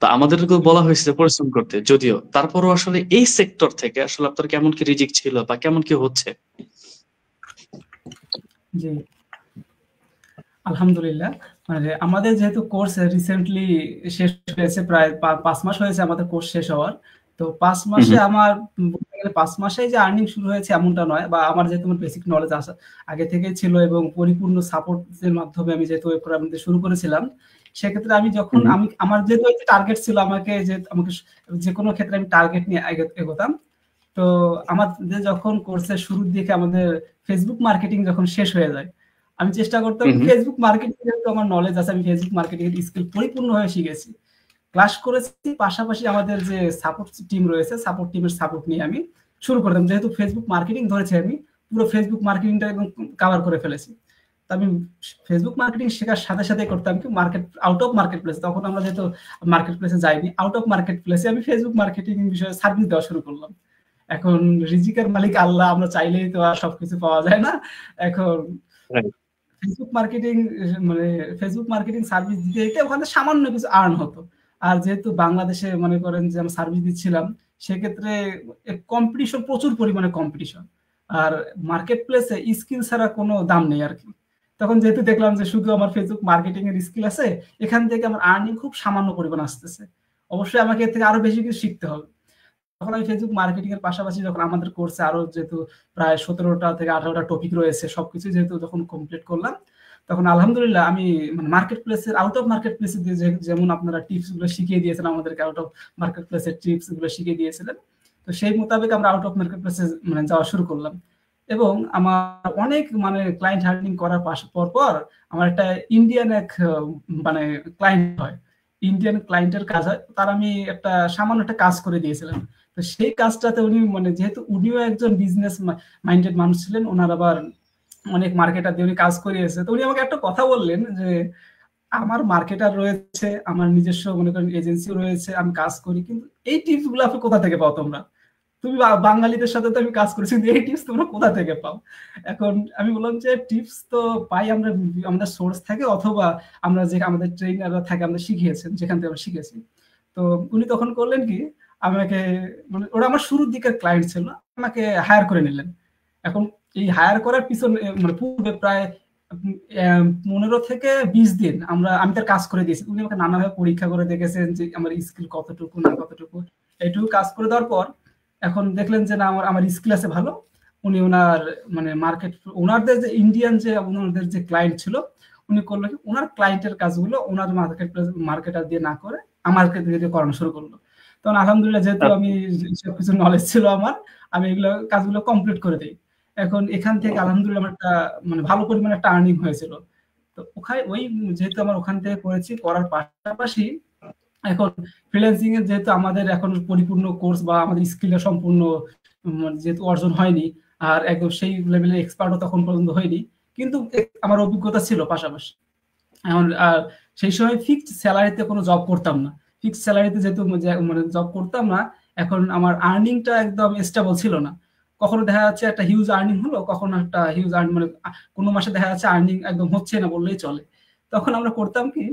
তো আমাদেরকেও বলা হয়েছে যে পরিশ্রম করতে, যদিও তারপরও আসলে এই সেক্টর থেকে আসলে আপনার কেমন কি রিজিক ছিল বা কেমন কি হচ্ছে? জি। আলহামদুলিল্লাহ। মানে আমাদের যেহেতু কোর্স রিসেন্টলি শেষ হয়েছে, প্রায় ৫ মাস হয়েছে আমাদের কোর্স শেষ হওয়ার। তো ৫ হুম, মাসে হুম, আমার বলতে গেলে ৫ মাসেই যে আর্নিং শুরু হয়েছে এমনটা নয়, বা আমার যেহেতু আমার বেসিক নলেজ আগে থেকেই ছিল এবং পরিপূর্ণ সাপোর্ট এর মাধ্যমে আমি যেহেতু ওয়েব প্রোগ্রামিং শুরু করেছিলাম, সেক্ষেত্রে আমি যখন হুম, আমার যেহেতু একটা টার্গেট ছিল, আমাকে যেকোনো ক্ষেত্রে আমি টার্গেট নিয়ে এগোতাম। তো আমাদের যখন কোর্সের শুরুর দিকে আমাদের ফেসবুক মার্কেটিং যখন শেষ হয়ে যায়, আমি চেষ্টা করতাম হুম, ফেসবুক মার্কেটিং, যেহেতু আমার নলেজ আছে, আমি ফেসবুক মার্কেটিং এর স্কিল পরিপূর্ণভাবে শিখেছি। ক্লাস করেছি, পাশাপাশি আমাদের যে সাপোর্ট টিম রয়েছে, সাপোর্ট টিমের সাপোর্ট নিয়ে আমি শুরু করতাম। যেহেতু ফেসবুক মার্কেটিং ধরেছি আমি, পুরো ফেসবুক মার্কেটিংটা একদম কভার করে ফেলেছি। তো আমি ফেসবুক মার্কেটিং শেখার সাথে, সাথে করতাম কি আউট অফ মার্কেট প্লেস, তখন আমরা যেহেতু মার্কেট প্লেসে যাইনি, আউট অফ মার্কেট প্লেসে আমি ফেসবুক মার্কেটিং বিষয়ে সার্ভিস দেওয়া শুরু করলাম। এখন রিজিকের মালিক আল্লাহ, আমরা চাইলেই তো আর সবকিছু পাওয়া যায় না। এখন রাইট, ফেসবুক মার্কেটিং মানে ফেসবুক মার্কেটিং সার্ভিস দিতে, দিতে ওখানে সামান্য কিছু আর্ন হতো। আর যেহেতু বাংলাদেশে মনে করেন যে আমি সার্ভিস দিচ্ছিলাম, সেক্ষেত্রে কম্পিটিশন, প্রচুর পরিমাণে কম্পিটিশন। আর মার্কেট প্লেসে স্কিল ছাড়া কোনো দাম নেই আরকি। তখন যেহেতু দেখলাম যে শুধু আমার ফেসবুক মার্কেটিং এর স্কিল আছে, এখান থেকে আমার আর্নিং খুব সামান্য পরিমাণ আসতেছে। অবশ্যই আমাকে এর থেকে আরো বেশি কিছু শিখতে হবে। তখন আমি ফেসবুক মার্কেটিং এর পাশাপাশি যখন আমাদের কোর্সে আরো যেহেতু প্রায় ১৭টা থেকে ১৮টা টপিক রয়েছে, সবকিছু যেহেতু যখন কমপ্লিট করলাম, তখন আলহামদুলিল্লাহ আমি মানে মার্কেট প্লেসের, আউট অফ মার্কেট প্লেসে যেমন আপনারা টিপস গুলো শিখিয়ে দিয়েছেন আমাদেরকে, আউট অফ মার্কেট প্লেসের টিপস গুলো শিখিয়ে দিয়েছিলেন। তো সেই মোতাবেক আমরা আউট অফ মার্কেট প্লেসে মানে যাওয়া শুরু করলাম। এবং আমার অনেক মানে ক্লায়েন্ট হান্টিং করার পর আমার একটা ইন্ডিয়ান এক মানে ক্লায়েন্ট হয়। ইন্ডিয়ান ক্লায়েন্টের কাজ হয়। তার আমি একটা সামান্য একটা কাজ করে দিয়েছিলাম। তো সেই কাজটাতে উনি মানে যেহেতু উনিও একজন বিজনেস মাইন্ডেড মানুষ ছিলেন, উনার আবার অনেক মার্কেটার দিয়ে উনি কাজ করিয়েছে। তো উনি আমাকে একটা কথা বললেন যে, "আমার মার্কেটার রয়েছে, আমার নিজস্ব মনে করেন এজেন্সিও রয়েছে, আমি কাজ করি। কিন্তু এই টিপস গুলো আপনি কোথা থেকে পাও তোমরা? তুমি বাঙালিদের সাথে তো আমি কাজ করেছি, কিন্তু এই টিপস তোমরা কোথা থেকে পাও?" এখন আমি বললাম যে, "টিপস তো পাই আমরা, আমাদের সোর্স থেকে, অথবা আমরা যে আমাদের ট্রেইনাররা থাকে, আমাদের শিখিয়েছেন, যেখান থেকে আমরা শিখেছি।" তো উনি তখন করলেন কি, আমাকে মানে ওরা আমার শুরুর দিকের ক্লায়েন্ট ছিল। আমাকে হায়ার করে নিলেন। এখন এই হায়ার করার পিছনে মানে পূর্বে প্রায় উম অ্যা ১৫ থেকে ২০ দিন আমি তার কাজ করে দিয়েছি। উনি আমাকে নানাভাবে পরীক্ষা করে দেখেছেন যে আমার স্কিল কতটুকু না কতটুকু। এইটুকু কাজ করে দেওয়ার পর এখন দেখলেন যে না, আমার আমার স্কিল আছে ভালো। উনি উনার মানে উনারদের যে ইন্ডিয়ান যে উনাদের যে ক্লায়েন্ট ছিল, উনি করল কি, উনার ক্লায়েন্টের কাজগুলো উনার মার্কেটার দিয়ে না করে আমাকে দিয়ে করানো শুরু করল। তখন আলহামদুলিল্লাহ, যেহেতু আমি সবকিছু নলেজ ছিল আমার, আমি এগুলো কাজগুলো কমপ্লিট করে দেই। এখন এখান থেকে আলহামদুলিল্লাহ আমার একটা মানে ভালো পরিমাণে একটা আর্নিং হয়েছিল। তো যেহেতু আমার ওখান থেকে করেছি, করার পাশাপাশি এখন ফ্রিল্যান্সিং এর যেহেতু আমাদের এখন পরিপূর্ণ কোর্স বা আমাদের স্কিলটা সম্পূর্ণ যেহেতু অর্জন হয়নি, আর একদম সেই লেভেলের এক্সপার্টও তখন পর্যন্ত হয়নি। কিন্তু আমার অভিজ্ঞতা ছিল পাশাপাশি। এখন সেই সময় ফিক্সড স্যালারিতে কোনো জব করতাম না। ফিক্সড স্যালারিতে যেহেতু মানে জব করতাম না, এখন আমার আর্নিংটা একদম স্টেবল ছিল না। কখনো দেখা যাচ্ছে একটা হিউজ আর্নিং হলো, কখনো একটা হিউজ মানে কোনো মাসে দেখা যাচ্ছে আর্নিং একদম হচ্ছে না বললেই চলে। তখন আমরা করতাম কি,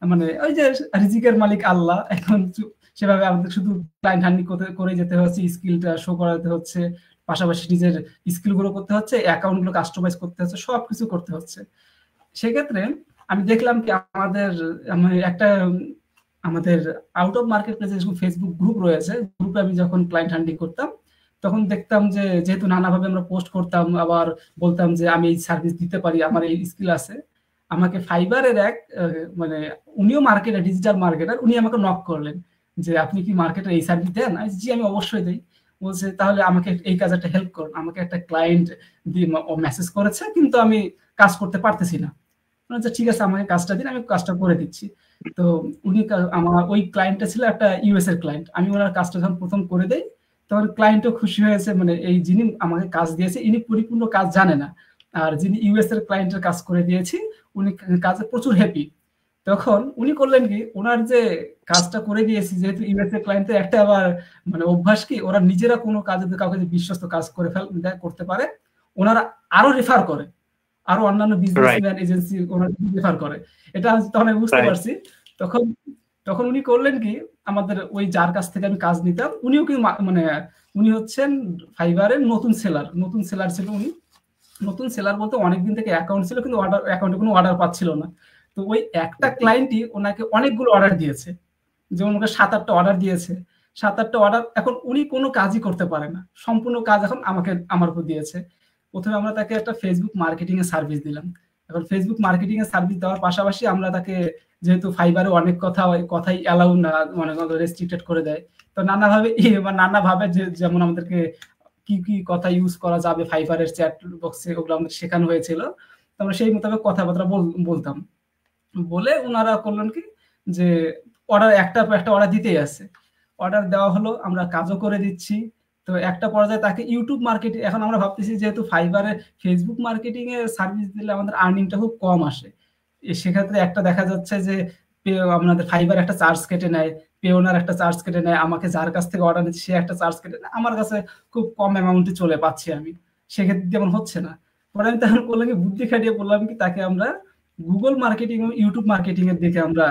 মানে ওই যে রিজিকের মালিক আল্লাহ, এখন সেভাবে আমাদের শুধু ক্লায়েন্ট হ্যান্ডলিং করে যেতে হচ্ছে, স্কিলটা শো করাতে হচ্ছে, পাশাপাশি নিজের স্কিল গুলো করতে হচ্ছে, অ্যাকাউন্ট গুলো কাস্টমাইজ করতে হচ্ছে, সবকিছু করতে হচ্ছে। সেক্ষেত্রে আমি দেখলাম কি আমাদের আউট অফ মার্কেট প্লেসে যখন ফেসবুক গ্রুপ রয়েছে, গ্রুপে আমি যখন ক্লায়েন্ট হ্যান্ডলিং করতাম, তখন দেখতাম যে যেহেতু নানাভাবে আমরা পোস্ট করতাম, আবার বলতাম যে আমি এই সার্ভিস দিতে পারি, আমার এই স্কিল আছে। আমাকে ফাইবারের এক মানে উনিও মার্কেটার, ডিজিটাল মার্কেটার, উনি আমাকে নক করলেন যে আপনি কি মার্কেটে এই সার্ভিস দেন? জি, আমি অবশ্যই দেই। বলছে তাহলে আমাকে এই কাজে একটা হেল্প করুন। আমাকে একটা ক্লায়েন্ট দিয়ে মেসেজ করেছে, কিন্তু আমি কাজ করতে পারতেছি না। আচ্ছা ঠিক আছে, আমাকে কাজটা দিন, আমি কাজটা করে দিচ্ছি। তো উনি আমার ওই ক্লায়েন্টটা ছিল একটা ইউএস এর ক্লায়েন্ট। আমি ওনার কাজটা যখন প্রথম করে দেই, তখন ক্লায়েন্টও খুশি হয়েছে, মানে এই যিনি আমাকে কাজ দিয়েছে ইনি পরিপূর্ণ কাজ জানে না, আর যিনি ইউএস এর ক্লায়েন্টের কাজ করে দিয়েছি উনি কাজে প্রচুর হ্যাপি। তখন উনি করলেন কি, ওনার যে কাজটা করে দিয়েছি, যেহেতু ইউএস এর ক্লায়েন্টের একটা আবার মানে অভ্যাস কি, ওরা নিজেরা কোনো কাজে কাউকে যে বিশ্বস্ত কাজ করতে পারে, ওনারা আরো রেফার করে, আরো অন্যান্য বিজনেসম্যান এজেন্সি ওনারা রেফার করে। এটা তখন আমি বুঝতে পারছি। তখন তখন উনি করলেন কি, আমাদের ওই যার কাছ থেকে আমি কাজ নিতাম, উনিও কিন্তু মানে উনি হচ্ছেন ফাইবারের নতুন সেলার ছিল উনি। নতুন সেলার বলতে অনেকদিন থেকে অ্যাকাউন্ট ছিল, কিন্তু অ্যাকাউন্টে কোনো অর্ডার পাচ্ছিল না। তো ওই একটা ক্লায়েন্টই ওনাকে অনেকগুলো অর্ডার দিয়েছে, যেমন ওকে ৭-৮টা অর্ডার দিয়েছে। ৭-৮টা অর্ডার, এখন উনি কোনো কাজই করতে পারে না, সম্পূর্ণ কাজ এখন আমার উপর দিয়েছে। প্রথমে আমরা তাকে একটা ফেসবুক মার্কেটিং এর সার্ভিস দিলাম। এখন ফেসবুক মার্কেটিং এর সার্ভিস দেওয়ার পাশাপাশি আমরা তাকে, যেহেতু ফাইবারে অনেক কথাই অ্যালাউ না, মানে রেস্ট্রিক্টেড করে দেয়, তো নানাভাবে যেমন আমাদেরকে কি কি কথা ইউজ করা যাবে ফাইবারের চ্যাট বক্সে, ওগুলো আমাদের শেখানো হয়েছিল। তো আমরা সেই মোতাবেক কথাবার্তা বলতাম। বলে ওনারা করলেন কি, যে একটা অর্ডার দিতেই আছে। অর্ডার দেওয়া হলো, আমরা কাজও করে দিচ্ছি। তো একটা পর্যায়ে তাকে ইউটিউব মার্কেটিং, এখন আমরা ভাবতেছি যেহেতু ফাইবারে ফেসবুক মার্কেটিং এর সার্ভিস দিলে আমাদের আর্নিংটা খুব কম আসে। সেক্ষেত্রে একটা দেখা যাচ্ছে যে আপনাদের ফাইবার একটা চার্জ কেটে নেয়, পেওনার একটা চার্জ কেটে নেয়, আমাকে যার কাছ থেকে অর্ডার নিচ্ছে সে একটা চার্জ কেটে নেয়, আমার কাছে খুব কম অ্যামাউন্টে চলে পাচ্ছি আমি। সেক্ষেত্রে যেমন হচ্ছে না। পরে আমি তখন করলাম কি, বুদ্ধি খাটিয়ে বললাম কি, তাকে আমরা গুগল মার্কেটিং এবং ইউটিউব মার্কেটিং এর দিকে আমরা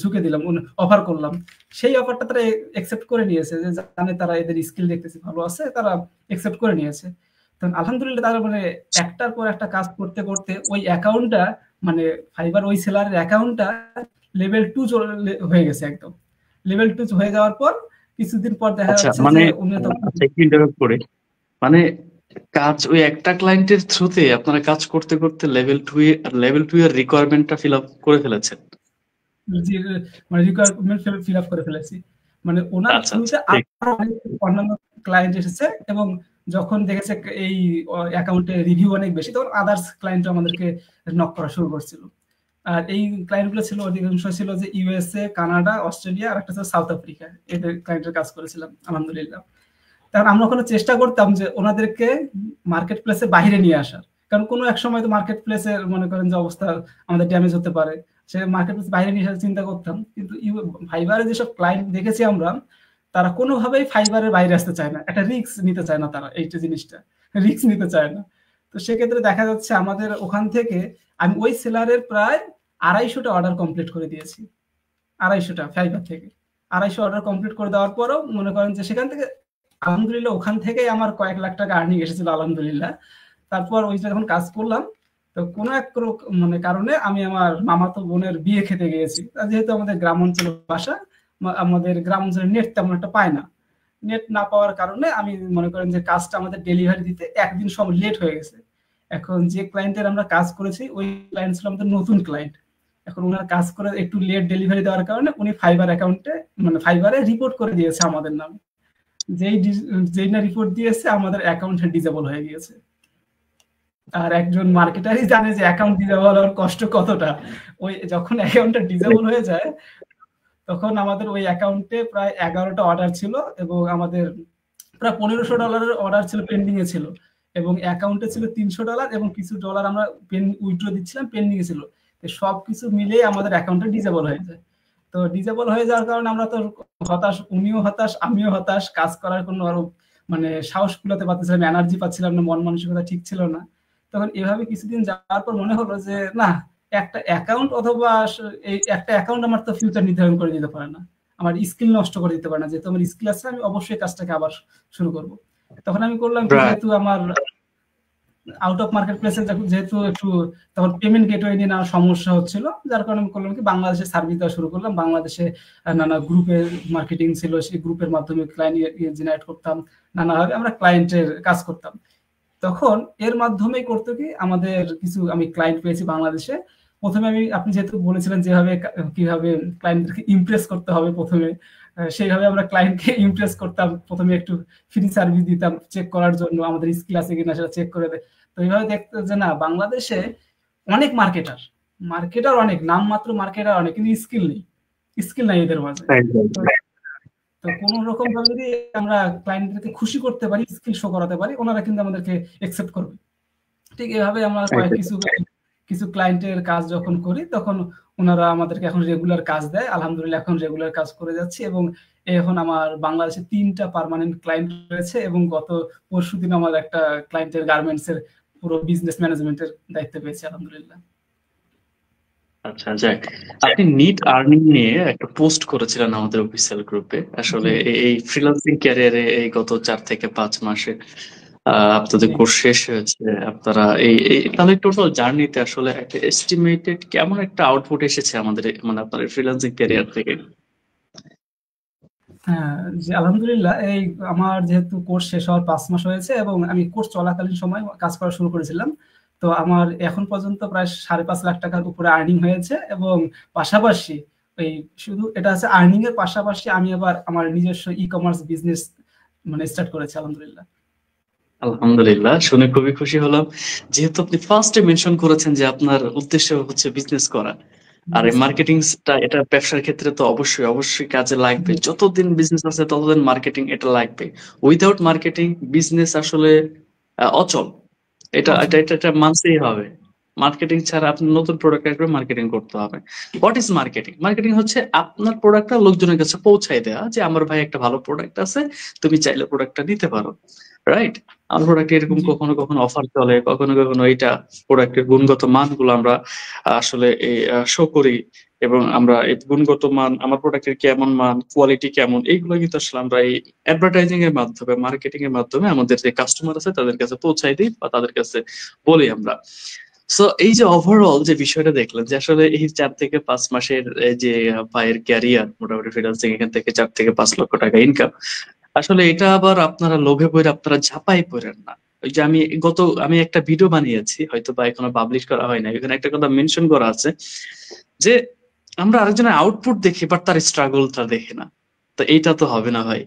ঝুঁকে দিলাম, অফার করলাম। সেই অফারটা তারা একসেপ্ট করে নিয়েছে, যে জানে তারা এদের স্কিল দেখতেছি ভালো আছে, তারা একসেপ্ট করে নিয়েছে। তখন আলহামদুলিল্লাহ তারা মানে একটার পর একটা কাজ করতে করতে ওই অ্যাকাউন্টটা, মানে ফাইবার ওই সেলারের অ্যাকাউন্টটা লেভেল 2 হয়ে গেছে একদম। লেভেল 2 হয়ে যাওয়ার পর কিছুদিন পর দেখা যাচ্ছে মানে যে উনি তো একটু ইন্টারাপ্ট করে, মানে কাজ ওই একটা ক্লায়েন্টের থ্রুতে আপনারা কাজ করতে করতে লেভেল 2 এর রিকোয়ারমেন্টটা ফিল আপ করে ফেলেছেন। জি, মানে রিকোয়ারমেন্ট ফিল আপ করে ফেলেছি। মানে ওনার থ্রুতে আরো অনেক অন্যান্য ক্লায়েন্ট এসেছে, এবং যখন দেখেছে এই অ্যাকাউন্টে রিভিউ অনেক বেশি, তখন আদার্স ক্লায়েন্ট আমাদেরকে নক করা শুরু করছিল। আর এই ক্লায়েন্টগুলো ছিল, অধিকাংশ ছিল যে ইউএসএ, কানাডা, অস্ট্রেলিয়া, আর একটা ছিল সাউথ আফ্রিকা। এদের ক্লায়েন্টের কাজ করেছিলাম আলহামদুলিল্লাহ। তখন আমরা ওখানে চেষ্টা করতাম যে ওনাদেরকে মার্কেট প্লেসে বাইরে নিয়ে আসার, কারণ কোনো এক সময় তো মার্কেট প্লেসের মনে করেন যে অবস্থা আমাদের ড্যামেজ হতে পারে, সে মার্কেট প্লেস বাইরে নিয়ে আসার চিন্তা করতাম। কিন্তু ফাইবারে যেসব ক্লায়েন্ট দেখেছি আমরা, তারা কোনোভাবেই ফাইবারের বাইরে আসতে চায় না, একটা রিস্ক নিতে চায় না, তারা এইটা জিনিসটা রিস্ক নিতে চায় না। তো সেক্ষেত্রে দেখা যাচ্ছে আমাদের ওখান থেকে আমি ওই সেলারের প্রায় 250টা অর্ডার কমপ্লিট করে দিয়েছি। 250টা ফাইবার থেকে 250 অর্ডার কমপ্লিট করে দেওয়ার পরও মনে করেন যে সেখান থেকে আলহামদুলিল্লাহ ওখান থেকেই আমার কয়েক লাখ টাকা আর্নিং এসেছিল আলহামদুলিল্লাহ। তারপর ওইটা যখন কাজ করলাম, তো কোনো এক মানে কারণে আমি আমার মামাতো বোনের বিয়ে খেতে গিয়েছি। যেহেতু আমাদের গ্রাম অঞ্চলে বাসা, আমাদের গ্রাম অঞ্চলে নেট তেমন একটা পায় না। নেট না পাওয়ার কারণে আমি মনে করেন যে কাজটা আমাদের ডেলিভারি দিতে একদিন সব লেট হয়ে গেছে। এখন যে ক্লায়েন্টের আমরা কাজ করেছি, ওই ক্লায়েন্ট ছিল আমাদের নতুন ক্লায়েন্ট। এখন ওনার কাজ করে একটু লেট ডেলিভারি দেওয়ার কারণে উনি ফাইবার অ্যাকাউন্টে, মানে ফাইবারে রিপোর্ট করে দিয়েছে আমাদের নামে। যেই না রিপোর্ট দিয়েছে, আমাদের অ্যাকাউন্ট ডিসেবল হয়ে গিয়েছে। আর একজন মার্কেটারই জানে যে অ্যাকাউন্ট ডিসেবল হওয়ার কষ্ট কতটা। ওই যখন অ্যাকাউন্টটা ডিসেবল হয়ে যায়, তখন আমাদের ওই অ্যাকাউন্টে প্রায় 11টা অর্ডার ছিল এবং আমাদের প্রায় $1500 অর্ডার ছিল, পেন্ডিং এ ছিল এবং অ্যাকাউন্টে ছিল $300 এবং কিছু ডলার আমরা উইথড্র দিচ্ছিলাম, পেন্ডিং এ ছিল। তো সবকিছু মিলিয়ে আমাদের অ্যাকাউন্টটা ডিসেবল হয়ে যায়। তো ডিসেবল হয়ে যাওয়ার কারণে আমরা তো হতাশ, উনিও হতাশ, আমিও হতাশ, কাজ করার কোনো আরো মানে সাহস কুলাতে পারতেছিলাম, এনার্জি পাচ্ছিলাম না, মন মানসিকতা ঠিক ছিল না। তখন এভাবে কিছুদিন যাওয়ার পর মনে হলো যে না, একটা অ্যাকাউন্ট অথবা এই একটা অ্যাকাউন্ট আমার তো ফিউচার নির্ধারণ করে দিতে পারে না, আমার স্কিল নষ্ট করে দিতে পারে না। যেহেতু আমার স্কিল আছে, আমি অবশ্যই কাজটাকে আবার শুরু করব। তখন আমি করলাম কি, রাইট। যেহেতু আমার আউট অফ মার্কেট প্লেসে যেহেতু একটু তখন পেমেন্ট গেটওয়ে নিয়ে নানা সমস্যা হচ্ছিল, যার কারণে আমি করলাম কি, বাংলাদেশে সার্ভিস দেওয়া শুরু করলাম। বাংলাদেশে নানা গ্রুপের মার্কেটিং ছিল, সেই গ্রুপের মাধ্যমে ক্লায়েন্ট জেনারেট করতাম, নানাভাবে আমরা ক্লায়েন্টের কাজ করতাম। তখন এর মাধ্যমেই করতে কি আমাদের কিছু আমি ক্লায়েন্ট পেয়েছি বাংলাদেশে। প্রথমে আপনি যেহেতু বলেছিলেন যেভাবে কিভাবে ক্লায়েন্টদেরকে ইমপ্রেস করতে হবে প্রথমে, সেইভাবে আমরা ক্লায়েন্টকে ইমপ্রেস করতাম। প্রথমে একটু ফ্রি সার্ভিস দিতাম চেক করার জন্য, আমাদের স্কিল আছে কিনা সেটা চেক করে দেয়। তো এইভাবে দেখতে যে না, বাংলাদেশে অনেক মার্কেটার অনেক, নামমাত্র মার্কেটার অনেক, কিন্তু স্কিল নাই এদের মাঝে। তো কোন রকম ভাবে যদি আমরা ক্লায়েন্টদেরকে খুশি করতে পারি, স্কিল শো করাতে পারি, ওনারা কিন্তু আমাদেরকে অ্যাকসেপ্ট করবে। ঠিক এভাবে আমরা কিছু ক্লায়েন্টের কাজ যখন করি, তখন ওনারা আমাদেরকে এখন রেগুলার কাজ দেয়। আলহামদুলিল্লাহ এখন রেগুলার কাজ করে যাচ্ছি এবং এখন আমার বাংলাদেশে 3টা পার্মানেন্ট ক্লায়েন্ট রয়েছে এবং গত পরশুদিন আমার একটা ক্লায়েন্টের গার্মেন্টস এর পুরো বিজনেস ম্যানেজমেন্টের দায়িত্ব পেয়েছি আলহামদুলিল্লাহ। আচ্ছা, যাক। আপনি নিট আর্নিং নিয়ে একটা পোস্ট করেছিলেন আমাদের অফিসিয়াল গ্রুপে। আসলে এই ফ্রিল্যান্সিং ক্যারিয়ারে এই গত 4 থেকে 5 মাসে আপনাদের কোর্স শেষ হয়েছে। আপনারা এই তাহলে টোটাল জার্নিতে আসলে একটা এস্টিমেটেড কেমন একটা আউটপুট এসেছে আমাদের মানে আপনার ফ্রিল্যান্সিং ক্যারিয়ার থেকে? হ্যাঁ, জি আলহামদুলিল্লাহ। এই আমার যেহেতু কোর্স শেষ হওয়ার 5 মাস হয়েছে এবং আমি কোর্স চলাকালীন সময় কাজ করা শুরু করেছিলাম। তো আমার এখন পর্যন্ত প্রায় $5.5 লাখ উপরে আর্নিং হয়েছে এবং পাশাপাশি ওই শুধু এটা আছে, আর্নিং এর পাশাপাশি আমি আবার আমার নিজস্ব ই-কমার্স বিজনেস মানে স্টার্ট করেছি আলহামদুলিল্লাহ। আলহামদুলিল্লাহ, শুনে খুবই খুশি হলাম। যেহেতু আপনি ফার্স্টে মেনশন করেছেন যে আপনার উদ্দেশ্য হচ্ছে বিজনেস করা। আর এই মার্কেটিংটা, এটা ব্যবসার ক্ষেত্রে তো অবশ্যই কাজে লাগবে। যতদিন বিজনেস আছে ততদিন মার্কেটিং এটা লাগবে। উইদাউট মার্কেটিং বিজনেস আসলে অচল। এটা মানতেই হবে। মার্কেটিং ছাড়া আপনি নতুন প্রোডাক্ট আসবে, মার্কেটিং করতে হবে। What is marketing? মার্কেটিং হচ্ছে আপনার প্রোডাক্টটা লোকজনের কাছে পৌঁছায় দেওয়া, যে আমার ভাই একটা ভালো প্রোডাক্ট আছে, তুমি চাইলে প্রোডাক্টটা নিতে পারো। রাইট? আমার প্রোডাক্ট এরকম কখনো অফার চলে, কখনো এইটা প্রোডাক্টের গুণগত মানগুলো আমরা আসলে শো করি, এবং আমরা এই গুণগত মান, আমার প্রোডাক্টের কেমন মান, কোয়ালিটি কেমন, এইগুলো কিন্তু আসলে আমরা এই অ্যাডভার্টাইজিং এর মাধ্যমে, মার্কেটিং এর মাধ্যমে আমাদের যে কাস্টমার আছে তাদের কাছে পৌঁছাই দিই বা তাদের কাছে বলি আমরা। সো এই যে ওভারঅল যে বিষয়টা দেখলেন যে আসলে এই 4 থেকে 5 মাসের যে ভাইয়ের ক্যারিয়ার, মোটামুটি ফ্রিল্যান্সিং এখান থেকে 4 থেকে 5 লক্ষ টাকা ইনকাম, আসলে এটা আবার আপনারা লোভে পড়ে আপনারা ঝাঁপাই পড়েন না। ওই যে আমি একটা ভিডিও বানিয়েছি, হয়তো বা এখনো পাবলিশ করা হয় না, এখানে একটা কথা মেনশন করা আছে যে আমরা আরেকজনের আউটপুট দেখি বাট তার স্ট্রাগলটা দেখি না। তো এইটা তো হবে না ভাই।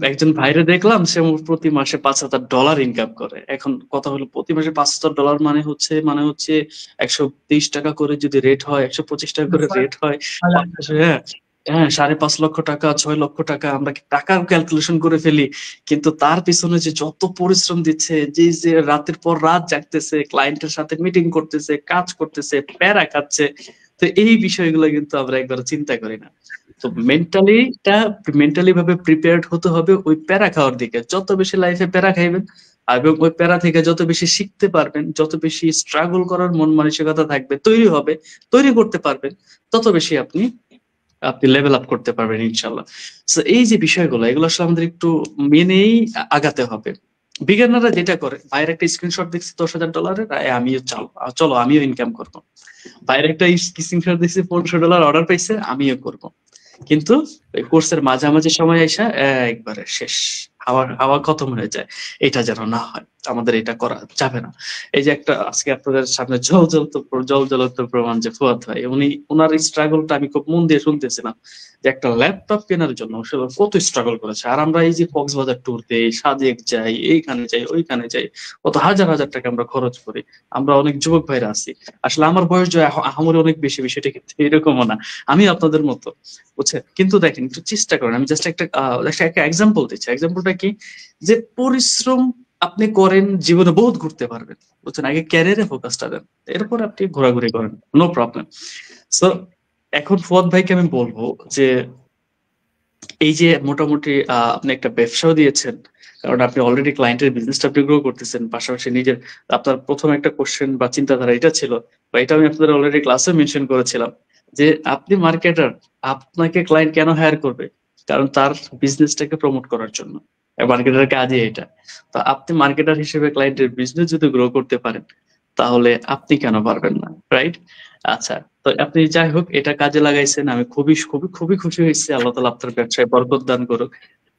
একজন ভাইরে দেখলাম, সে প্রতি মাসে $5,000 ইনকাম করে। এখন কথা হলো, প্রতি মাসে $5,000 মানে হচ্ছে 130 টাকা করে যদি রেট হয়, 125 টাকা করে রেট হয়, হ্যাঁ হ্যাঁ, 5.5 লক্ষ টাকা, 6 লক্ষ টাকা, আমরা টাকার ক্যালকুলেশন করে ফেলি। কিন্তু তার পিছনে যে যত পরিশ্রম দিচ্ছে, যে রাতের পর রাত জাগতেছে, ক্লায়েন্টের সাথে মিটিং করতেছে, কাজ করতেছে, প্যারা খাচ্ছে, তো এই বিষয়গুলো কিন্তু আমরা একবার চিন্তা করি না। তো মেন্টালি ভাবে প্রিপেয়ার্ড হতে হবে ওই প্যারা খাওয়ার দিকে। যত বেশি লাইফে প্যারা খাইবেন এবং ওই প্যারা থেকে যত বেশি শিখতে পারবেন, যত বেশি স্ট্রাগল করার মন মানসিকতা থাকবে, তৈরি করতে পারবেন, তত বেশি আপনি লেভেল আপ করতে পারবেন ইনশাল্লাহ। তো এই যে বিষয়গুলো, এগুলো আসলে আমাদের একটু মেনেই আগাতে হবে। বিজ্ঞানীরা যেটা করে, ভাইয়ের একটা স্ক্রিনশট দেখছি $10,000, আমিও চলো আমিও ইনকাম করবো। ভাইয়ের একটা স্ক্রিনশট দেখছি $500 অর্ডার পাইছে, আমিও করব। কিন্তু ওই কোর্সের মাঝামাঝি সময় আইসা একবারে শেষ, হাওয়া খতম হয়ে যায়। এটা যেন না হয়। আমাদের এটা করা যাবে না। এই যে একটা আজকে আপনাদের সামনে জল জ্বলন্ত প্রমাণ যে ফুয়াদ ভাই, ওনার স্ট্রাগলটা আমি খুব মন দিয়ে শুনতেছিলাম, যে একটা ল্যাপটপ কেনার জন্য আসলে কত স্ট্রাগল করেছে। আর আমরা এই যে কক্সবাজার ট্যুর দেই, সাজেক যাই, এইখানে যাই ওইখানে যাই, কত হাজার হাজার টাকা আমরা খরচ করি। আমরা অনেক যুবক ভাইরা আছি, আসলে আমার বয়স যে আহামরি অনেক বেশি, বিষয়টা কিন্তু এরকমও না, আমি আপনাদের মতো, বুঝছেন। কিন্তু দেখেন, একটু চেষ্টা করেন। আমি জাস্ট একটা এক্সাম্পল দিচ্ছি। এক্সাম্পলটা কি, যে পরিশ্রম আপনি করেন, জীবনে বহুত ঘুরতে পারবেন, বুঝছেন। আগে ক্যারিয়ারে ফোকাসটা দেন, এরপর আপনি ঘোরাঘুরি করেন, নো প্রবলেম। সো এখন ফুয়াদ ভাইকে আমি বলবো যে এই যে মোটামুটি আপনি একটা ব্যবসাও দিয়েছেন, কারণ আপনি অলরেডি ক্লায়েন্টের বিজনেসটা আপনি গ্রো করতেছেন, পাশাপাশি নিজের, আপনার প্রথম একটা কোশ্চেন বা চিন্তাধারা এটা ছিল, বা এটা আমি আপনাদের অলরেডি ক্লাসে মেনশন করেছিলাম, যে আপনি মার্কেটার, আপনাকে ক্লায়েন্ট কেন হায়ার করবে? কারণ তার বিজনেসটাকে প্রমোট করার জন্য। মার্কেটারের কাজই এটা। তো আপনি মার্কেটার হিসেবে ক্লায়েন্টের বিজনেস যদি গ্রো করতে পারেন, তাহলে আপনি কেন পারবেন না, রাইট? আচ্ছা, তো আপনি যাই হোক এটা কাজে লাগাইছেন, আমি খুবই খুবই খুবই খুশি হয়েছি। আল্লাহ তাআলা আপনার ব্যবসায় বরকত দান করুক।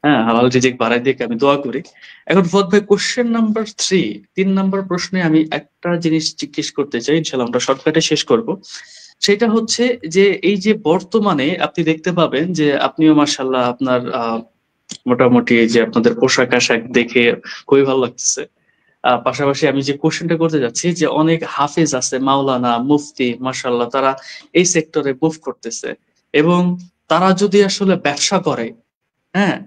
হ্যাঁ, হালাল রিজিক বাড়াই দিক, আমি দোয়া করি। এখন ফুয়াদ ভাই, কোশ্চেন নাম্বার 3, 3 নম্বর প্রশ্নে আমি একটা জিনিস জিজ্ঞেস করতে চাই, ইনশাআল্লাহ আমরা শর্টকাটে শেষ করব। সেটা হচ্ছে যে এই যে বর্তমানে আপনি দেখতে পাবেন যে আপনিও মাশাআল্লাহ আপনার মোটামুটি এই যে আপনাদের পোশাক আশাক দেখে খুবই ভালো লাগতেছে। পাশাপাশি আমি যে কোশ্চেনটা করতে যাচ্ছি, যে অনেক হাফেজ আছে, মাওলানা, মুফতি, মাশাআল্লাহ, তারা এই সেক্টরে মুভ করতেছে, এবং তারা যদি আসলে ব্যবসা করে, হ্যাঁ,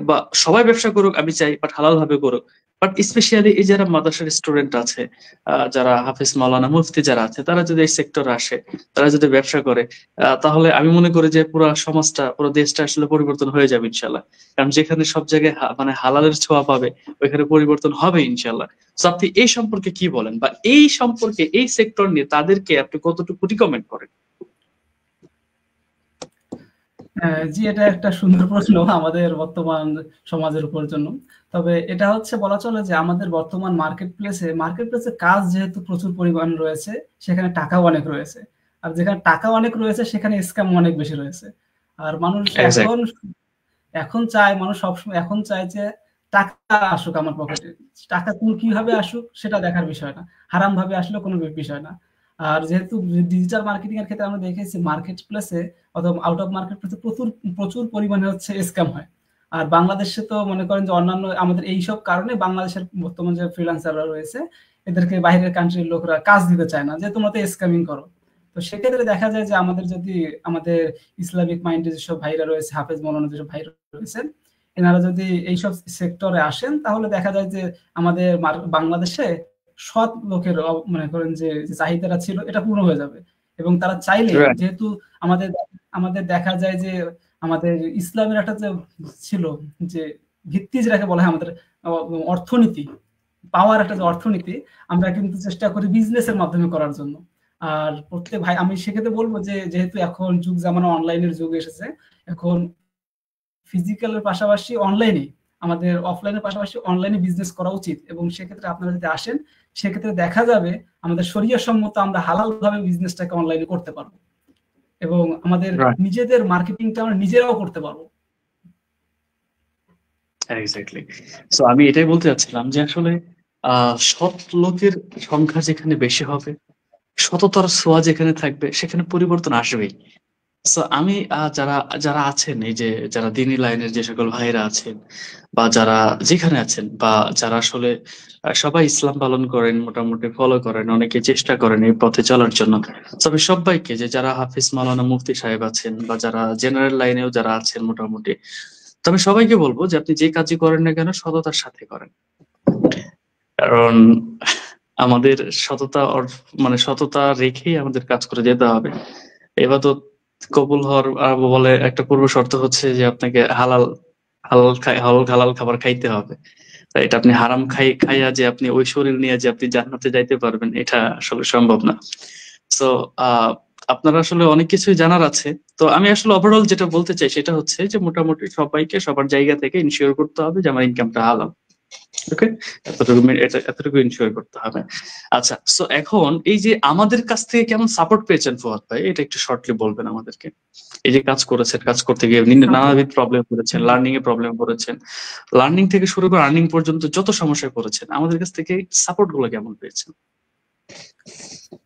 বা সবাই ব্যবসা করুক আমি চাই, বাট হালাল ভাবে করুক। বাট স্পেশালি এই যারা মাদ্রাসার স্টুডেন্ট আছে, যারা হাফেজ, মাওলানা, মুফতি যারা আছে, তারা যদি এই সেক্টরে আসে, তারা যদি ব্যবসা করে, তাহলে আমি মনে করি যে পুরো সমাজটা, পুরো দেশটা আসলে পরিবর্তন হয়ে যাবে ইনশাল্লাহ। কারণ যেখানে সব জায়গায় মানে হালালের ছোঁয়া পাবে, ওইখানে পরিবর্তন হবে ইনশাল্লাহ। তো আপনি এই সম্পর্কে কি বলেন, বা এই সম্পর্কে, এই সেক্টর নিয়ে তাদেরকে আপনি কতটুকু রিকমেন্ড করেন? জি, এটা একটা সুন্দর প্রশ্ন আমাদের বর্তমান সমাজের উপর জন্য। তবে এটা হচ্ছে বলা চলে যে আমাদের বর্তমান মার্কেট প্লেসে কাজ যেহেতু প্রচুর পরিমাণ রয়েছে, সেখানে টাকাও অনেক রয়েছে। আর যেখানে টাকা অনেক রয়েছে সেখানে স্ক্যাম অনেক বেশি রয়েছে। আর মানুষ এক্সাক্ট। এখন এখন চায় মানুষ সবসময় এখন চায় যে টাকা আসুক আমার পকেটে। টাকা কিভাবে আসুক সেটা দেখার বিষয় না। হারামভাবে আসলেও কোনো বিষয় না। আর যেহেতু ডিজিটাল মার্কেটিং এর ক্ষেত্রে আমরা দেখেছি মার্কেট প্লেসে অথবা আউট অফ মার্কেট প্লেসে প্রচুর প্রচুর পরিমাণে হচ্ছে স্ক্যাম হয়। আর বাংলাদেশে তো মনে করেন যে অন্যান্য আমাদের এইসব কারণে বাংলাদেশের বর্তমান যে ফ্রিল্যান্সাররা রয়েছে এদেরকে বাইরের কান্ট্রির লোকরা কাজ দিতে চায় না যে তোমরা তো স্ক্যামিং করো। তো সেক্ষেত্রে দেখা যায় যে আমাদের ইসলামিক মাইন্ডের যেসব ভাইরা রয়েছে, হাফেজ মৌলানা যেসব ভাইরা রয়েছেন, এনারা যদি এইসব সেক্টরে আসেন তাহলে দেখা যায় যে আমাদের বাংলাদেশে সৎ লোকের মনে করেন যে চাহিদাটা ছিল এটা পূর্ণ হয়ে যাবে। এবং তারা চাইলে রাইট। যেহেতু আমাদের আমাদের দেখা যায় যে আমাদের ইসলামের একটা যে ছিল যে ভিত্তি যেটাকে বলা হয় আমাদের অর্থনীতি, পাওয়ার একটা যে অর্থনীতি, আমরা কিন্তু চেষ্টা করি বিজনেসের মাধ্যমে করার জন্য। আর প্রত্যেক ভাই আমি সেক্ষেত্রে বলবো যে যেহেতু এখন যুগ জামানা অনলাইনের যুগ এসেছে, এখন ফিজিক্যালের পাশাপাশি অনলাইনে আমাদের অফলাইনের পাশাপাশি অনলাইনে বিজনেস করা উচিত। এবং সেক্ষেত্রে আপনারা যদি আসেন সেক্ষেত্রে দেখা যাবে আমাদের শরিয়া সম্মত আমরা হালাল ভাবে বিজনেসটাকে অনলাইনে করতে পারবো এবং আমাদের রাইট। নিজেদের মার্কেটিংটা আমরা নিজেরাও করতে পারবো। এক্স্যাক্টলি। সো আমি এটাই বলতে চাচ্ছিলাম যে আসলে সৎ লোকের সংখ্যা যেখানে বেশি হবে, সততার ছোঁয়া যেখানে থাকবে, সেখানে পরিবর্তন আসবেই। সো আমি যারা যারা আছেন, এই যে যারা দিনী লাইনের যে সকল ভাইরা আছেন, বা যারা যেখানে আছেন, বা যারা আসলে সবাই ইসলাম পালন করেন, মোটামুটি ফলো করেন, অনেকে চেষ্টা করেন এই পথে চলার জন্য। তবে সবাইকে, যে যারা হাফিজ, মাওলানা, মুফতি সাহেব আছেন, বা যারা জেনারেল লাইনেও যারা আছেন মোটামুটি, তবে সবাইকে বলবো যে আপনি যে কাজই করেন না কেন, সততার সাথে করেন। কারণ আমাদের মানে সততা রেখেই আমাদের কাজ করে যেতে হবে। এবাদত কবুল হওয়ার বলে একটা পূর্ব শর্ত হচ্ছে যে আপনাকে হালাল হালাল হালাল খাবার খাইতে হবে। তাই এটা আপনি হারাম খাইয়া যে আপনি ওই শরীর নিয়ে যে আপনি জান্নাতে যাইতে পারবেন, এটা আসলে সম্ভব না। সো আপনার আসলে অনেক কিছুই জানার আছে। তো আমি আসলে ওভারঅল যেটা বলতে চাই সেটা হচ্ছে যে মোটামুটি সবাইকে সবার জায়গা থেকে ইনশিওর করতে হবে যে আমার ইনকামটা হালাল। ওকে? এতটুকু এনশিওর করতে হবে। আচ্ছা, সো এখন এই যে আমাদের কাছ থেকে কেমন সাপোর্ট পেয়েছেন ফুয়াদ ভাই? এটা একটু শর্টলি বলবেন আমাদেরকে। এই যে কাজ করেছেন, কাজ করতে গিয়ে সাপোর্ট নানাবিধ প্রবলেম করেছেন, লার্নিং এ প্রবলেম করেছেন। লার্নিং থেকে শুরু করে আর্নিং পর্যন্ত যত সমস্যায় পড়েছেন, আমাদের কাছ থেকে সাপোর্ট গুলো কেমন পেয়েছেন?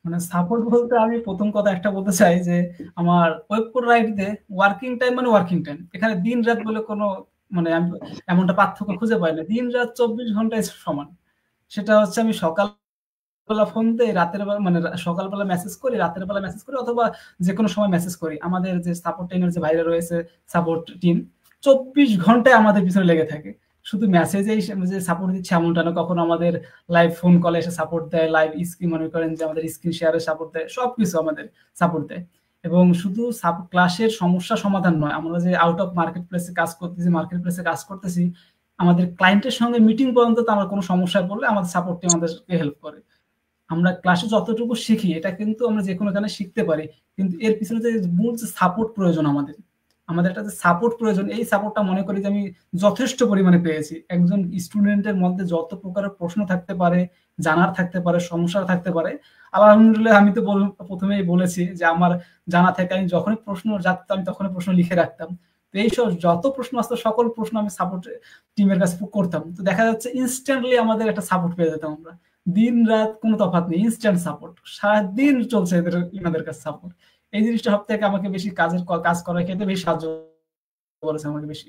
মানে সাপোর্ট বলতে আমি ১ম কথা একটা বলতে চাই যে, আমার ওয়েব কোড রাইটতে ওয়ার্কিং টাইম মানে ওয়ার্কিং টাইম। এখানে দিন-রাত বলে কোনো মানে আমি এমনটা পার্থক্য খুঁজে পাই না। দিন-রাত ২৪ ঘন্টায় সমান। সেটা হচ্ছে আমি সকালবেলা ফোন দেই, রাতের বেলা মানে সকালবেলা মেসেজ করি, রাতের বেলা মেসেজ করি অথবা যেকোনো সময় মেসেজ করি। আমাদের যে সাপোর্ট টিমের যে ভাইরা রয়েছে, সাপোর্ট টিম ২৪ ঘন্টায় আমাদের পিছনে লেগে থাকে। শুধু মেসেজেই যে সাপোর্ট দিচ্ছে এমনটা না। কখনো আমাদের লাইভ ফোন কলে এসে সাপোর্ট দেয়, লাইভ স্ক্রিন মনে করেন যে আমাদের স্ক্রিন শেয়ারে সাপোর্ট দেয়। সবকিছু আমাদের সাপোর্ট দেয়। এবং শুধু ক্লাসের সমস্যা সমাধান নয়। আমরা যে আউট অফ মার্কেট প্লেসে কাজ করতেছি, মার্কেট প্লেসে কাজ করতেছি, আমাদের ক্লায়েন্টের সঙ্গে মিটিং পর্যন্ত তো আমরা কোনো সমস্যায় পড়লে আমাদের সাপোর্ট টিম আমাদেরকে হেল্প করে। আমরা ক্লাসে যতটুকু শিখি এটা কিন্তু আমরা যেকোনো গানে শিখতে পারি। কিন্তু এর পিছনে যে মূল যে সাপোর্ট প্রয়োজন আমাদের, আমাদের একটা যে সাপোর্ট প্রয়োজন এই সাপোর্টটা মনে করি যে আমি যথেষ্ট পরিমাণে পেয়েছি। একজন স্টুডেন্টের মধ্যে যত প্রকারের প্রশ্ন থাকতে পারে, জানার থাকতে পারে, সমস্যা থাকতে পারে। আলহামদুলিল্লাহ আমি তো ১ম এই বলেছি যে আমার জানা থেকে আমি যখনই প্রশ্ন জানতাম আমি তখনই প্রশ্ন লিখে রাখতাম। তো এইসব যত প্রশ্ন আসতো সকল প্রশ্ন আমি সাপোর্ট টিমের কাছে করতাম। তো দেখা যাচ্ছে ইনস্ট্যান্টলি আমাদের একটা সাপোর্ট পেয়ে যেতাম আমরা। দিন-রাত কোনো তফাৎ নেই। Instant support. সারাদিন চলছে ইনাদের কাছে সাপোর্ট। এই জিনিসটা সবথেকে আমাকে বেশি কাজ করার ক্ষেত্রে বেশি সাহায্য করেছে আমাকে বেশি।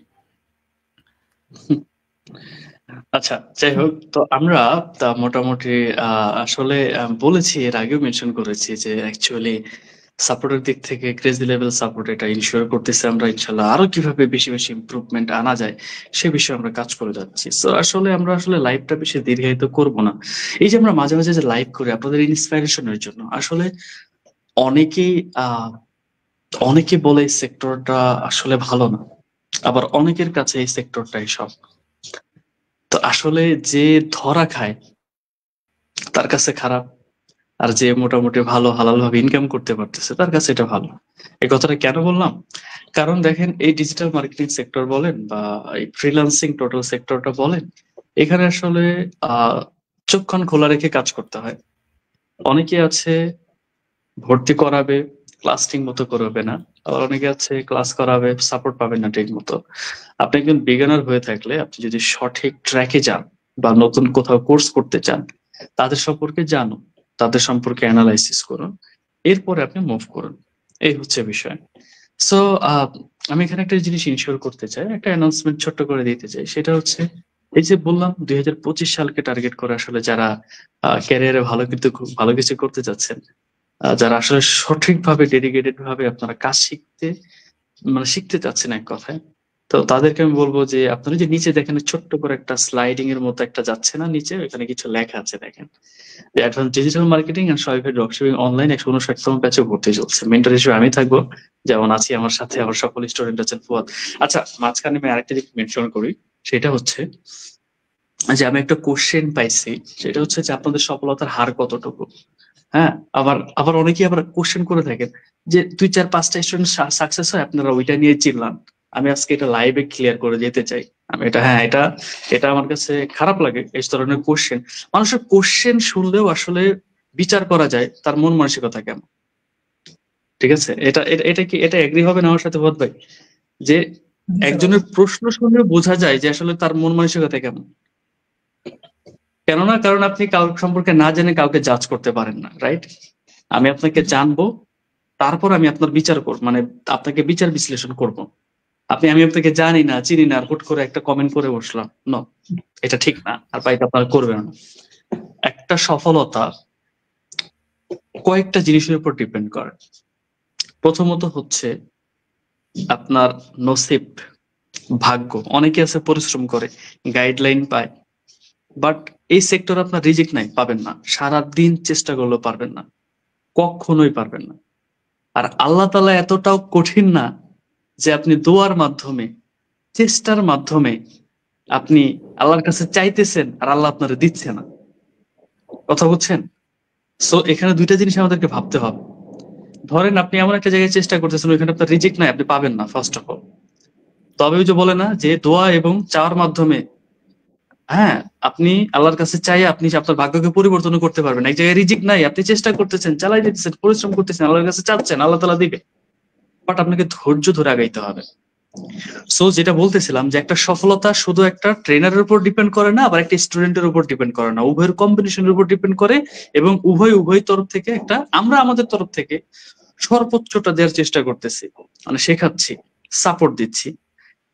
আচ্ছা, যাই হোক, তো আমরা মোটামুটি আসলে বলেছি, এর আগেও মেনশন করেছি যে অ্যাকচুয়ালি সাপোর্টের দিক থেকে ক্রেজি লেভেল সাপোর্ট এটা ইনশিওর করতেছি আমরা ইনশাল্লাহ। আরো কিভাবে বেশি বেশি ইমপ্রুভমেন্ট আনা যায় সে বিষয়ে আমরা কাজ করে যাচ্ছি। সো আসলে আমরা আসলে লাইভটা বেশি দীর্ঘায়িত করব না। এই যে আমরা মাঝে মাঝে যে লাইভ করি আপনাদের ইন্সপিরেশনের জন্য, আসলে অনেকেই অনেকে বলে এই সেক্টরটা আসলে ভালো না, আবার অনেকের কাছে এই সেক্টরটাই সব। তো আসলে যে ধরা খায় তার কাছে খারাপ, আর যে মোটামুটি ভালো হালাল ভাবে ইনকাম করতে পারতেছে তার কাছে এটা ভালো। এই কথাটা কেন বললাম? কারণ দেখেন, এই ডিজিটাল মার্কেটিং সেক্টর বলেন বা এই ফ্রিল্যান্সিং টোটাল সেক্টরটা বলেন, এখানে আসলে চোখ কান খোলা রেখে কাজ করতে হয়। অনেকে আছে ভর্তি করাবে, ক্লাস ঠিক মতো করবে না। আবার অনেকে আছে ক্লাস করাবে, সাপোর্ট পাবেন না ঠিক মতো। আপনি একজন বিগিনার হয়ে থাকলে আপনি যদি সঠিক ট্র্যাকে যান বা নতুন কোথাও কোর্স করতে চান, তাদের সম্পর্কে জানুন, তাদের সম্পর্কে অ্যানালাইসিস করুন, এরপরে আপনি মুভ করুন। এই হচ্ছে বিষয়। সো আমি এখানে একটা জিনিস ইনশিওর করতে চাই, একটা অ্যানাউন্সমেন্ট ছোট্ট করে দিতে চাই। সেটা হচ্ছে, এই যে বললাম ২০২৫ সালকে টার্গেট করে আসলে যারা ক্যারিয়ারে ভালো কিছু করতে যাচ্ছেন, যারা আসলে সঠিকভাবে ডেডিকেটেড ভাবে আপনারা কাজ শিখতে চাচ্ছেন এক কথায়। তো তাদেরকে আমি বলব যে আপনারা যে নিচে দেখেন ছোট্ট করে একটা স্লাইডিং এর মতো একটা যাচ্ছে না নিচে, ওখানে কিছু লেখা আছে দেখেন। যে advance digital marketing and Shopify dropshipping online ১৫৯তম ব্যাচে ভর্তি চলছে। মেন্টর হিসেবে আমি থাকবো। যেমন আছি, আমার সাথে আমার সকল স্টুডেন্ট আছেন ফুয়াদ। আচ্ছা, মাঝখানে আমি আরেকটা দিক মেনশন করি। সেটা হচ্ছে যে আমি একটা কোশ্চেন পাইছি। সেটা হচ্ছে যে আপনাদের সফলতার হার কতটুকু? হ্যাঁ, আবার আবার অনেকেই আবার কোশ্চেন করে থাকেন যে ২, ৪, ৫টা স্টুডেন্ট সাকসেস হয় আপনারা ওইটা নিয়ে চিল্লান। আমি আজকে এটা লাইভে ক্লিয়ার করে যেতে চাই। আমি এটা আমার কাছে খারাপ লাগে এই ধরনের কোশ্চেন। মানুষের কোশ্চেন শুনলেও আসলে বিচার করা যায় তার মন মানসিকতা কেমন। ঠিক আছে? এটা এগ্রি হবেন আমার সাথে বোধ ভাই? যে জি স্যার একজনের অবশ্যই। প্রশ্ন শুনলে বোঝা যায় যে আসলে তার মন মানসিকতা কেমন। কেননা কারণ আপনি কারোর সম্পর্কে না জেনে কাউকে জাজ করতে পারেন না, রাইট? আমি আপনাকে জানবো, তারপর আমি আপনার বিচার করব, মানে আপনাকে বিচার বিশ্লেষণ করব। আমি আপনাকে জানি না, চিনি না, আর হুট করে একটা কমেন্ট করে বসলাম। নো, এটা ঠিক না, আর এটা আপনারা করবেন না। একটা সফলতা কয়েকটা জিনিসের উপর ডিপেন্ড করে। প্রথমত হচ্ছে আপনার নসিব, ভাগ্য। অনেকে আছে পরিশ্রম করে, গাইডলাইন পায়, বাট এই সেক্টরে আপনার রিজিক নাই, পাবেন না। সারাদিন চেষ্টা করলেও পারবেন না, কখনোই পারবেন না। আর আল্লাহ তাআলা এতটাও কঠিন না যে আপনি দোয়ার মাধ্যমে, চেষ্টার মাধ্যমে আপনি আল্লাহর কাছে চাইতেছেন আর আল্লাহ আপনারে দিচ্ছে না। কথা বুঝছেন? সো এখানে দুইটা জিনিস আমাদেরকে ভাবতে হবে। ধরেন আপনি এমন একটা জায়গায় চেষ্টা করতেছেন, ওইখানে আপনার রিজিক নাই, আপনি পাবেন না ফার্স্ট অফ অল। তবে ওই যে বলে না যে দোয়া এবং চাওয়ার মাধ্যমে হ্যাঁ, আপনি আল্লাহর কাছে চাই আপনি আপনার ভাগ্যকে পরিবর্তন করতে পারবেন। এক জায়গায় রিজিক নাই, আপনি চেষ্টা করতেছেন, চালাই যেতেছেন, পরিশ্রম করতেছেন, আল্লাহর কাছে চাচ্ছেন, আল্লাহ তাআলা দিবে। বাট আপনাকে ধৈর্য ধরে আগাইতে হবে। সো যেটা বলতেছিলাম যে একটা সফলতা শুধু একটা ট্রেনারের উপর ডিপেন্ড করে না, আবার একটা স্টুডেন্টের উপর ডিপেন্ড করে না, উভয়ের কম্বিনেশনের উপর ডিপেন্ড করে। এবং উভয় তরফ থেকে আমরা আমাদের তরফ থেকে সর্বোচ্চটা দেওয়ার চেষ্টা করতেছি, মানে শেখাচ্ছি, সাপোর্ট দিচ্ছি।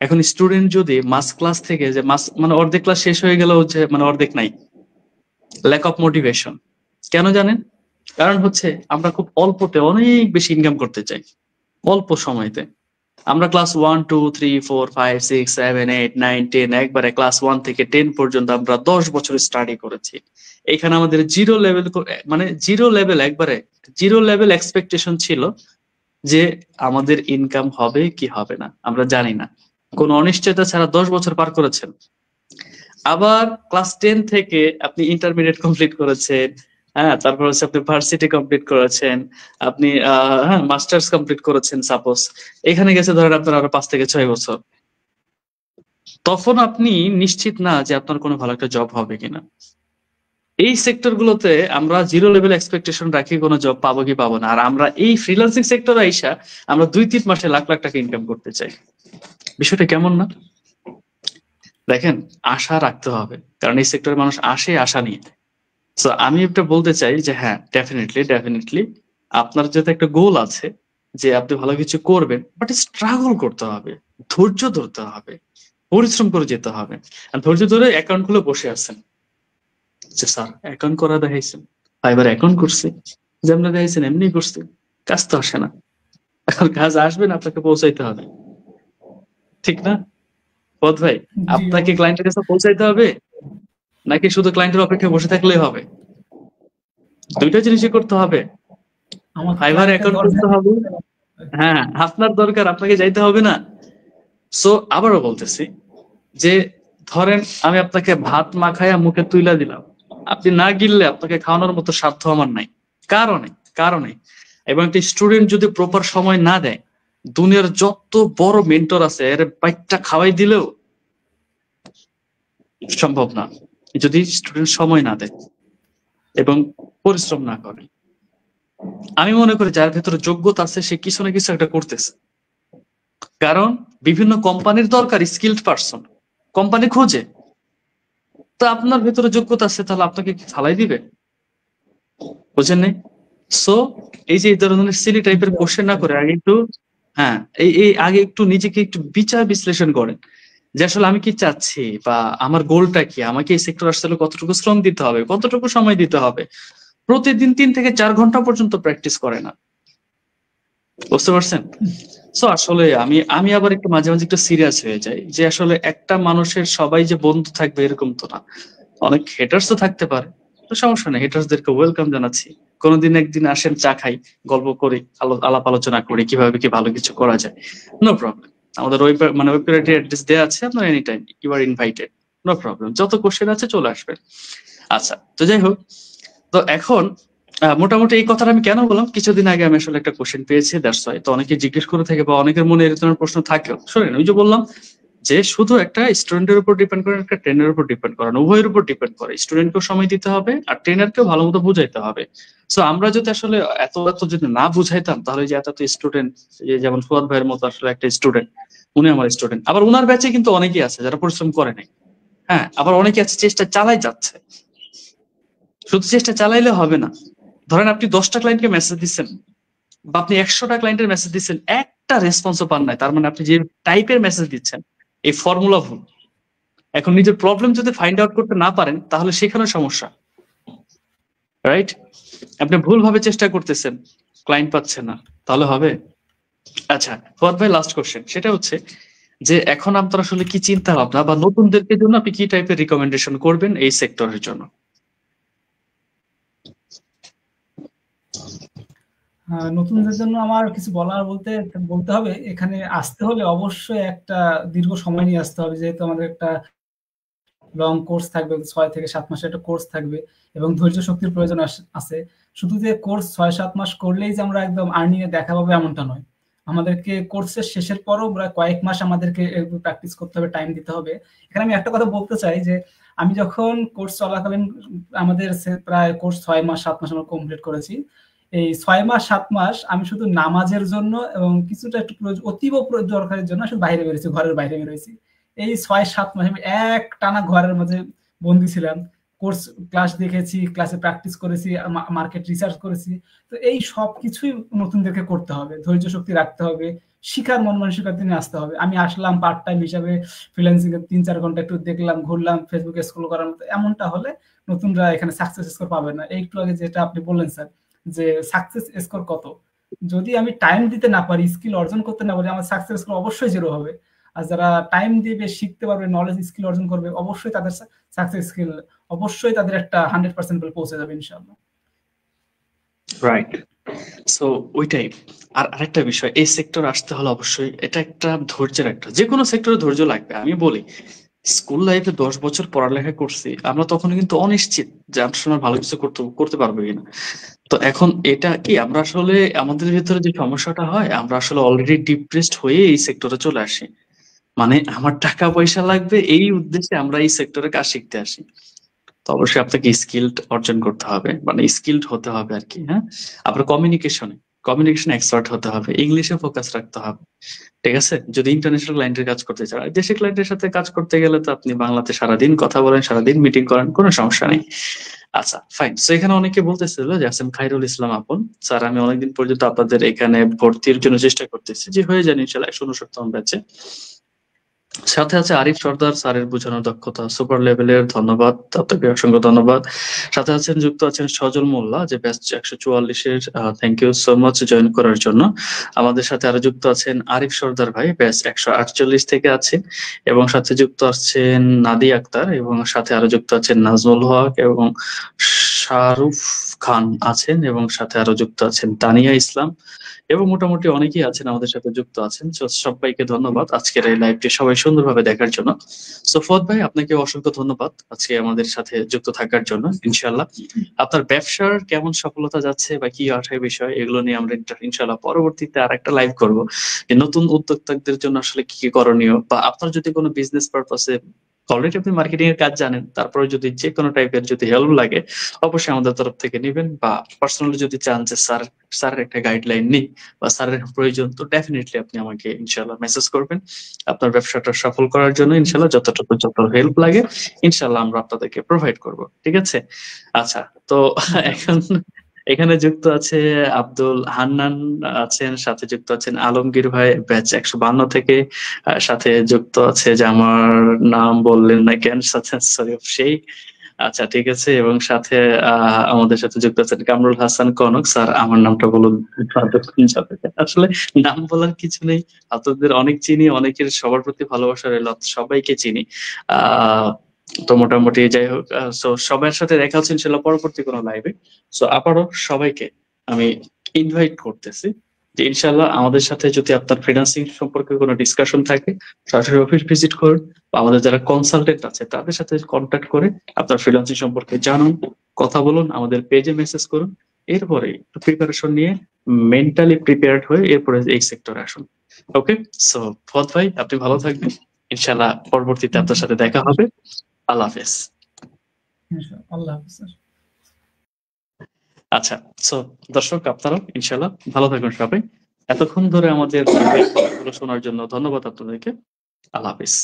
এখন স্টুডেন্ট যদি মাস ক্লাস থেকে যে মানে অর্ধেক ক্লাস শেষ হয়ে গেল, যে মানে অর্ধেক নাই, ল্যাক অফ মোটিভেশন। কেন জানেন? কারণ হচ্ছে আমরা খুব অল্পতে অনেক বেশি ইনকাম করতে চাই, অল্প সময়তে। আমরা ক্লাস 1 2 3 4 5 6 7 8 9 10 একবারে ক্লাস 1 থেকে 10 পর্যন্ত আমরা 10 বছর স্টাডি করেছি। এখানে আমাদের জিরো লেভেল, মানে জিরো লেভেল, একবারে জিরো লেভেল এক্সপেকটেশন ছিল যে আমাদের ইনকাম হবে কি হবে না আমরা জানি না, কোন অনিশ্চয়তা ছাড়া 10 বছর পার করেছেন। আবার ক্লাস 10 থেকে আপনি ইন্টারমিডিয়েট কমপ্লিট করেছেন, হ্যাঁ, তারপর হচ্ছে আপনি ভার্সিটি কমপ্লিট করেছেন, আপনি হ্যাঁ মাস্টার্স কমপ্লিট করেছেন সাপোজ। এখানে গেছে ধরেন আপনার আরো 5 থেকে 6 বছর। তখন আপনি নিশ্চিত না যে আপনার কোনো ভালো একটা জব হবে কিনা। এই সেক্টর গুলোতে আমরা জিরো লেভেল এক্সপেকটেশন রাখি কোনো জব পাবো কি পাবো না। আর আমরা এই ফ্রিল্যান্সিং সেক্টরে আইসা আমরা 2 3 মাসে লাখ লাখ টাকা ইনকাম করতে চাই। বিষয়টা কেমন না? দেখেন, আশা রাখতে হবে, কারণ এই সেক্টরে মানুষ আসে আশা নিয়ে। সো আমি একটা বলতে চাই যে হ্যাঁ, ডেফিনেটলি আপনার যাতে একটা গোল আছে যে আপনি ভালো কিছু করবেন, বাট স্ট্রাগল করতে হবে, ধৈর্য ধরতে হবে, পরিশ্রম করে যেতে হবে। আর ধৈর্য ধরে অ্যাকাউন্ট খুলে বসে আছেন যে স্যার অ্যাকাউন্ট করা দেখাইছেন, ফাইবার অ্যাকাউন্ট করছি, যেমন দেখাইছেন এমনি করছি, কাজ তো আসে না। এখন কাজ আসবে না, আপনাকে পৌঁছাইতে হবে, ঠিক না পদ ভাই? জি, আপনাকে অবশ্যই। ক্লায়েন্টের কাছে পৌঁছাইতে হবে, নাকি শুধু ক্লায়েন্টের অপেক্ষায় বসে থাকলেই হবে? দুইটা জিনিসই করতে হবে। আমাকে ফাইবার ক্লায়েন্টের অ্যাকাউন্ট করতে দরজায় হবে, হ্যাঁ আপনার দরকার, আপনাকে যাইতে হবে না। সো আবারও বলতেছি যে ধরেন আমি আপনাকে ভাত মাখায়া মুখে তুইলা দিলাম, আপনি না গিললে আপনাকে খাওয়ানোর মতো সাধ্য আমার নাই। কারণে কারণে এবং একটা স্টুডেন্ট যদি প্রপার সময় না দেয়, দুনিয়ার যত বড় মেন্টর আছে এর বাইকটা খাওয়াই দিলেও সম্ভব না, যদি স্টুডেন্ট সময় না দেয় এবং পরিশ্রম না করে। আমি মনে করি যার ভেতরে যোগ্যতা আছে সে কিছু না কিছু একটা করতেছে, কারণ বিভিন্ন কোম্পানির দরকার স্কিলড পারসন, কোম্পানি খোঁজে। তো আপনার ভেতরে যোগ্যতা আছে, তাহলে আপনাকে কি ফালাই দিবে? বুঝেন নাই? সো এই যে এই ধরনের সিলি টাইপের কোশ্চেন না করে আগে একটু, হ্যাঁ এই আগে একটু নিজেকে একটু বিচার বিশ্লেষণ করেন যে আসলে আমি কি চাচ্ছি, বা আমার গোলটা কি, আমাকে এই সেক্টর আসলে কতটুকু শ্রম দিতে হবে, কতটুকু সময় দিতে হবে। প্রতিদিন 3 থেকে 4 ঘন্টা পর্যন্ত প্র্যাকটিস করে না, বুঝতে পারছেন? সো আসলে আমি আমি আবার একটু মাঝে মাঝে একটু সিরিয়াস হয়ে যাই যে আসলে একটা মানুষের সবাই যে বন্ধু থাকবে এরকম তো না, অনেক হেটার্স তো থাকতে পারে। তো সমস্যা নেই, হেটার্সদেরকে ওয়েলকাম জানাচ্ছি। কোনোদিন একদিন আসেন, চা খাই, গল্প করি, আলাপ আলোচনা করি কিভাবে কি ভালো কিছু করা যায়। No problem. আমাদের ওয়েবসাইটে অ্যাড্রেস দেওয়া আছে, আপনার any time you are invited. No problem, যত কোশ্চেন আছে চলে আসবেন। আচ্ছা, তো যাই হোক, তো এখন মোটামুটি এই কথাটা আমি কেন বললাম, কিছুদিন আগে আমি আসলে একটা কোশ্চেন পেয়েছি, দ্যাটস ওয়াই। তো অনেকে জিজ্ঞেস করে থাকে বা অনেকের মনে এরকম ধরনের প্রশ্ন থাকেও। শোনেন, ওই যে বললাম যে শুধু একটা স্টুডেন্টের উপর ডিপেন্ড করে, একটা ট্রেনের উপর ডিপেন্ড করে না, উভয়ের উপর ডিপেন্ড করে। স্টুডেন্টকেও সময় দিতে হবে আর ট্রেনারকেও ভালো মতো বুঝাইতে হবে। সো আমরা যদি আসলে এত এত যদি না বুঝাইতাম, তাহলে যে এত স্টুডেন্ট, যেমন ফুয়াদ ভাইয়ের মতো আসলে একটা স্টুডেন্ট, উনি আমার স্টুডেন্ট, আবার উনার ব্যাচে কিন্তু অনেকেই আছে যারা পরিশ্রম করে নাই, হ্যাঁ, আবার অনেকে আছে চেষ্টা চালাই যাচ্ছে। শুধু চেষ্টা চালাইলে হবে না। ধরেন আপনি 10টা ক্লায়েন্টকে মেসেজ দিচ্ছেন, বা আপনি 100টা ক্লায়েন্টের মেসেজ দিচ্ছেন, একটা রেসপন্সও পান নাই, তার মানে আপনি যে টাইপের মেসেজ দিচ্ছেন এই ফর্মুলা ভুল। এখন নিজের প্রবলেম যদি ফাইন্ড আউট করতে না পারেন, তাহলে সেখানে সমস্যা, রাইট? আপনি ভুলভাবে চেষ্টা করতেছেন, ক্লায়েন্ট পাচ্ছেন না, তাহলে হবে? আচ্ছা, ফুয়াদ ভাই, লাস্ট কোশ্চেন, সেটা হচ্ছে যে এখন আপনার আসলে কি চিন্তা ভাবনা, বা নতুনদেরকে জন্য আপনি কি টাইপের রিকমেন্ডেশন করবেন এই সেক্টরের জন্য? নতুনদের জন্য আমার কিছু বলার বলতে হবে, এখানে আসতে হলে অবশ্যই একটা দীর্ঘ সময় নিয়ে আসতে হবে। যেহেতু আমাদের একটা লং কোর্স থাকবে, ৬ থেকে ৭ মাসের একটা কোর্স থাকবে এবং ধৈর্য শক্তির প্রয়োজন আছে। শুধু যে কোর্স ৬-৭ মাস করলেই যে আমরা একদম আর্নিং এ দেখা পাবো এমনটা নয়। আমাদেরকে কোর্সের শেষের পরও প্রায় কয়েক মাস আমাদেরকে প্র্যাকটিস করতে হবে, টাইম দিতে হবে। এখানে আমি একটা কথা বলতে চাই যে আমি যখন কোর্স চলাকালীন আমাদের প্রায় কোর্স 6 মাস 7 মাস আমরা কমপ্লিট করেছি। এই 6 মাস 7 মাস আমি শুধু নামাজের জন্য এবং কিছুটা একটু অতীব দরকারের জন্য শুধু বাইরে বেরিয়েছি, ঘরের বাইরে বেরিয়েছি। এই 6-7 মাস আমি একটানা ঘরের মাঝে বন্দী ছিলাম। কোর্স ক্লাস দেখেছি, ক্লাসে প্র্যাকটিস করেছি, মার্কেট রিসার্চ করেছি। তো এই সবকিছুই নতুনদেরকে করতে হবে, ধৈর্য শক্তি রাখতে হবে, শিখার মন মানসিকতা নিয়ে আসতে হবে। আমি আসলাম পার্ট টাইম হিসাবে ফ্রিল্যান্সিং এ ৩-৪ ঘন্টা একটু দেখলাম, ঘুরলাম, ফেসবুকে স্ক্রল করার মতো, এমনটা হলে নতুনরা এখানে সাকসেস স্কোর পাবে না। একটু আগে যেটা আপনি বললেন স্যার, যে সাকসেস স্কোর কত, যদি আমি টাইম দিতে না পারি, স্কিল অর্জন করতে না পারি, আমার সাকসেস স্কোর অবশ্যই জিরো হবে। আর যারা টাইম দিবে, শিখতে পারবে, নলেজ স্কিল অর্জন করবে, অবশ্যই তাদের সাকসেস স্কিল অবশ্যই তাদের একটা 100% পৌঁছে যাবে ইনশাআল্লাহ। রাইট। সো ওইটাই। আর আরেকটা বিষয়, এই সেক্টর আসতে হলে অবশ্যই এটা একটা ধৈর্যের একটা, যে কোনো সেক্টরে ধৈর্য লাগবে। আমি বলি স্কুল লাইফে 10 বছর পড়ালেখা করছি, আমরা তখন কিন্তু অনিশ্চিত যে আমরা সময় ভালো কিছু করতে পারবো কিনা। তো এখন এটা কি আমরা আসলে আমাদের ভিতরে যে সমস্যাটা হয়, আমরা আসলে অলরেডি ডিপ্রেসড হয়ে এই সেক্টরে চলে আসি। মানে আমার টাকা পয়সা লাগবে এই উদ্দেশ্যে আমরা এই সেক্টরে কাজ শিখতে আসি। তো অবশ্যই আপনাকে স্কিলড অর্জন করতে হবে, মানে স্কিলড হতে হবে আর কি। হ্যাঁ, আপনার কমিউনিকেশন এক্সপার্ট হতে হবে, ইংলিশে ফোকাস রাখতে হবে। ঠিক আছে, যদি ইন্টারন্যাশনাল ক্লায়েন্টের কাজ করতে চান। আর দেশের ক্লায়েন্টের সাথে কাজ করতে গেলে তো আপনি বাংলাতে সারাদিন কথা বলেন, সারাদিন মিটিং করেন, কোনো সমস্যা নেই। আচ্ছা ফাইন। তো এখানে অনেকে বলতেছিল যে আছেন খাইরুল ইসলাম আপন স্যার, আমি অনেকদিন পর্যন্ত আপনাদের এখানে ভর্তির জন্য চেষ্টা করতেছি, যে হয়ে যান ইনশাল্লাহ 169তম ব্যাচে। সাথে আছে আরিফ সর্দার, স্যারের বোঝানোর দক্ষতা সুপার লেভেলের, ধন্যবাদ আপনাকে, অসংখ্য ধন্যবাদ। সাথে আছেন, যুক্ত আছেন সজল মোল্লা, যে ব্যাচ 144-এর, thank you so much join করার জন্য। আমাদের সাথে আরো যুক্ত আছেন আরিফ সর্দার ভাই, ব্যাচ 148 থেকে আছেন, এবং সাথে যুক্ত আছেন নাদি আক্তার, এবং সাথে আরো যুক্ত আছেন নাজমুল হক এবং শাহরুফ খান আছেন, এবং সাথে আরো যুক্ত আছেন তানিয়া ইসলাম, এবং মোটামুটি অনেকেই আছেন আমাদের সাথে যুক্ত আছেন। So, সবাইকে ধন্যবাদ আজকের এই লাইভটি সবাই সুন্দরভাবে দেখার জন্য। সো ফদ ভাই, আপনাকে অসংখ্য ধন্যবাদ আজকে আমাদের সাথে যুক্ত থাকার জন্য। ইনশাআল্লাহ আপনার ব্যবসার কেমন সফলতা যাচ্ছে বা কি আশায় বিষয়, এগুলো নিয়ে আমরা ইনশাআল্লাহ পরবর্তীতে আর একটা লাইভ করব, যে নতুন উদ্যোক্তাদের জন্য আসলে কি কি করণীয়, বা আপনার যদি কোনো বিজনেস পারপাসে, অলরেডি আপনি মার্কেটিং এর কাজ জানেন, তারপরে যদি যে কোনো টাইপের যদি হেল্প লাগে অবশ্যই আমাদের তরফ থেকে নেবেন, বা পার্সোনালি যদি চান যে স্যারের একটা গাইডলাইন নেই বা স্যারের প্রয়োজন, তো ডেফিনেটলি আপনি আমাকে ইনশাল্লাহ মেসেজ করবেন। আপনার ব্যবসাটা সফল করার জন্য ইনশাল্লাহ যত হেল্প লাগে ইনশাল্লাহ আমরা আপনাদেরকে প্রোভাইড করব। ঠিক আছে? আচ্ছা, তো এখন এখানে যুক্ত আছে আব্দুল হান্নান আছেন, সাথে যুক্ত আছেন আলমগীর ভাই ব্যাচ 152 থেকে, সাথে যুক্ত আছে, যে আমার নাম বললেন না কেন, সাথে সরি সেই। আচ্ছা ঠিক আছে, এবং সাথে আমাদের সাথে যুক্ত আছেন কামরুল হাসান কনক স্যার, আমার নামটা বলুন। আসলে নাম বলার কিছু নেই, আপনাদের অনেক চিনি, অনেকের সবার প্রতি ভালোবাসা রইল, সবাইকে চিনি। তো মোটামুটি যাই হোক, সো সবার সাথে দেখা হচ্ছে ইনশাল্লাহ পরবর্তী কোনো লাইভে। সো আবারও সবাইকে আমি ইনভাইট করতেছি যে ইনশাল্লাহ আমাদের সাথে যদি আপনার ফ্রিল্যান্সিং সম্পর্কে কোনো ডিসকাশন থাকে, সরাসরি অফিস ভিজিট করুন, বা আমাদের যারা কনসালটেন্ট আছে তাদের সাথে কন্ট্যাক্ট করে আপনার ফ্রিল্যান্সিং সম্পর্কে জানুন, কথা বলুন, আমাদের পেজে মেসেজ করুন। এরপরে প্রিপারেশন নিয়ে মেন্টালি প্রিপেয়ার্ড হয়ে এরপরে এই সেক্টরে আসুন। ওকে, সো ফদ ভাই আপনি ভালো থাকবেন, ইনশাল্লাহ পরবর্তীতে আপনার সাথে দেখা হবে। আল্লাহ হাফেজ। আল্লাহ হাফেজ স্যার। আচ্ছা, সো দর্শক আপনারাও ইনশাল্লাহ ভালো থাকবেন সবাই। এতক্ষণ ধরে আমাদের শোনার জন্য ধন্যবাদ আপনাদেরকে। আল্লাহ হাফেজ।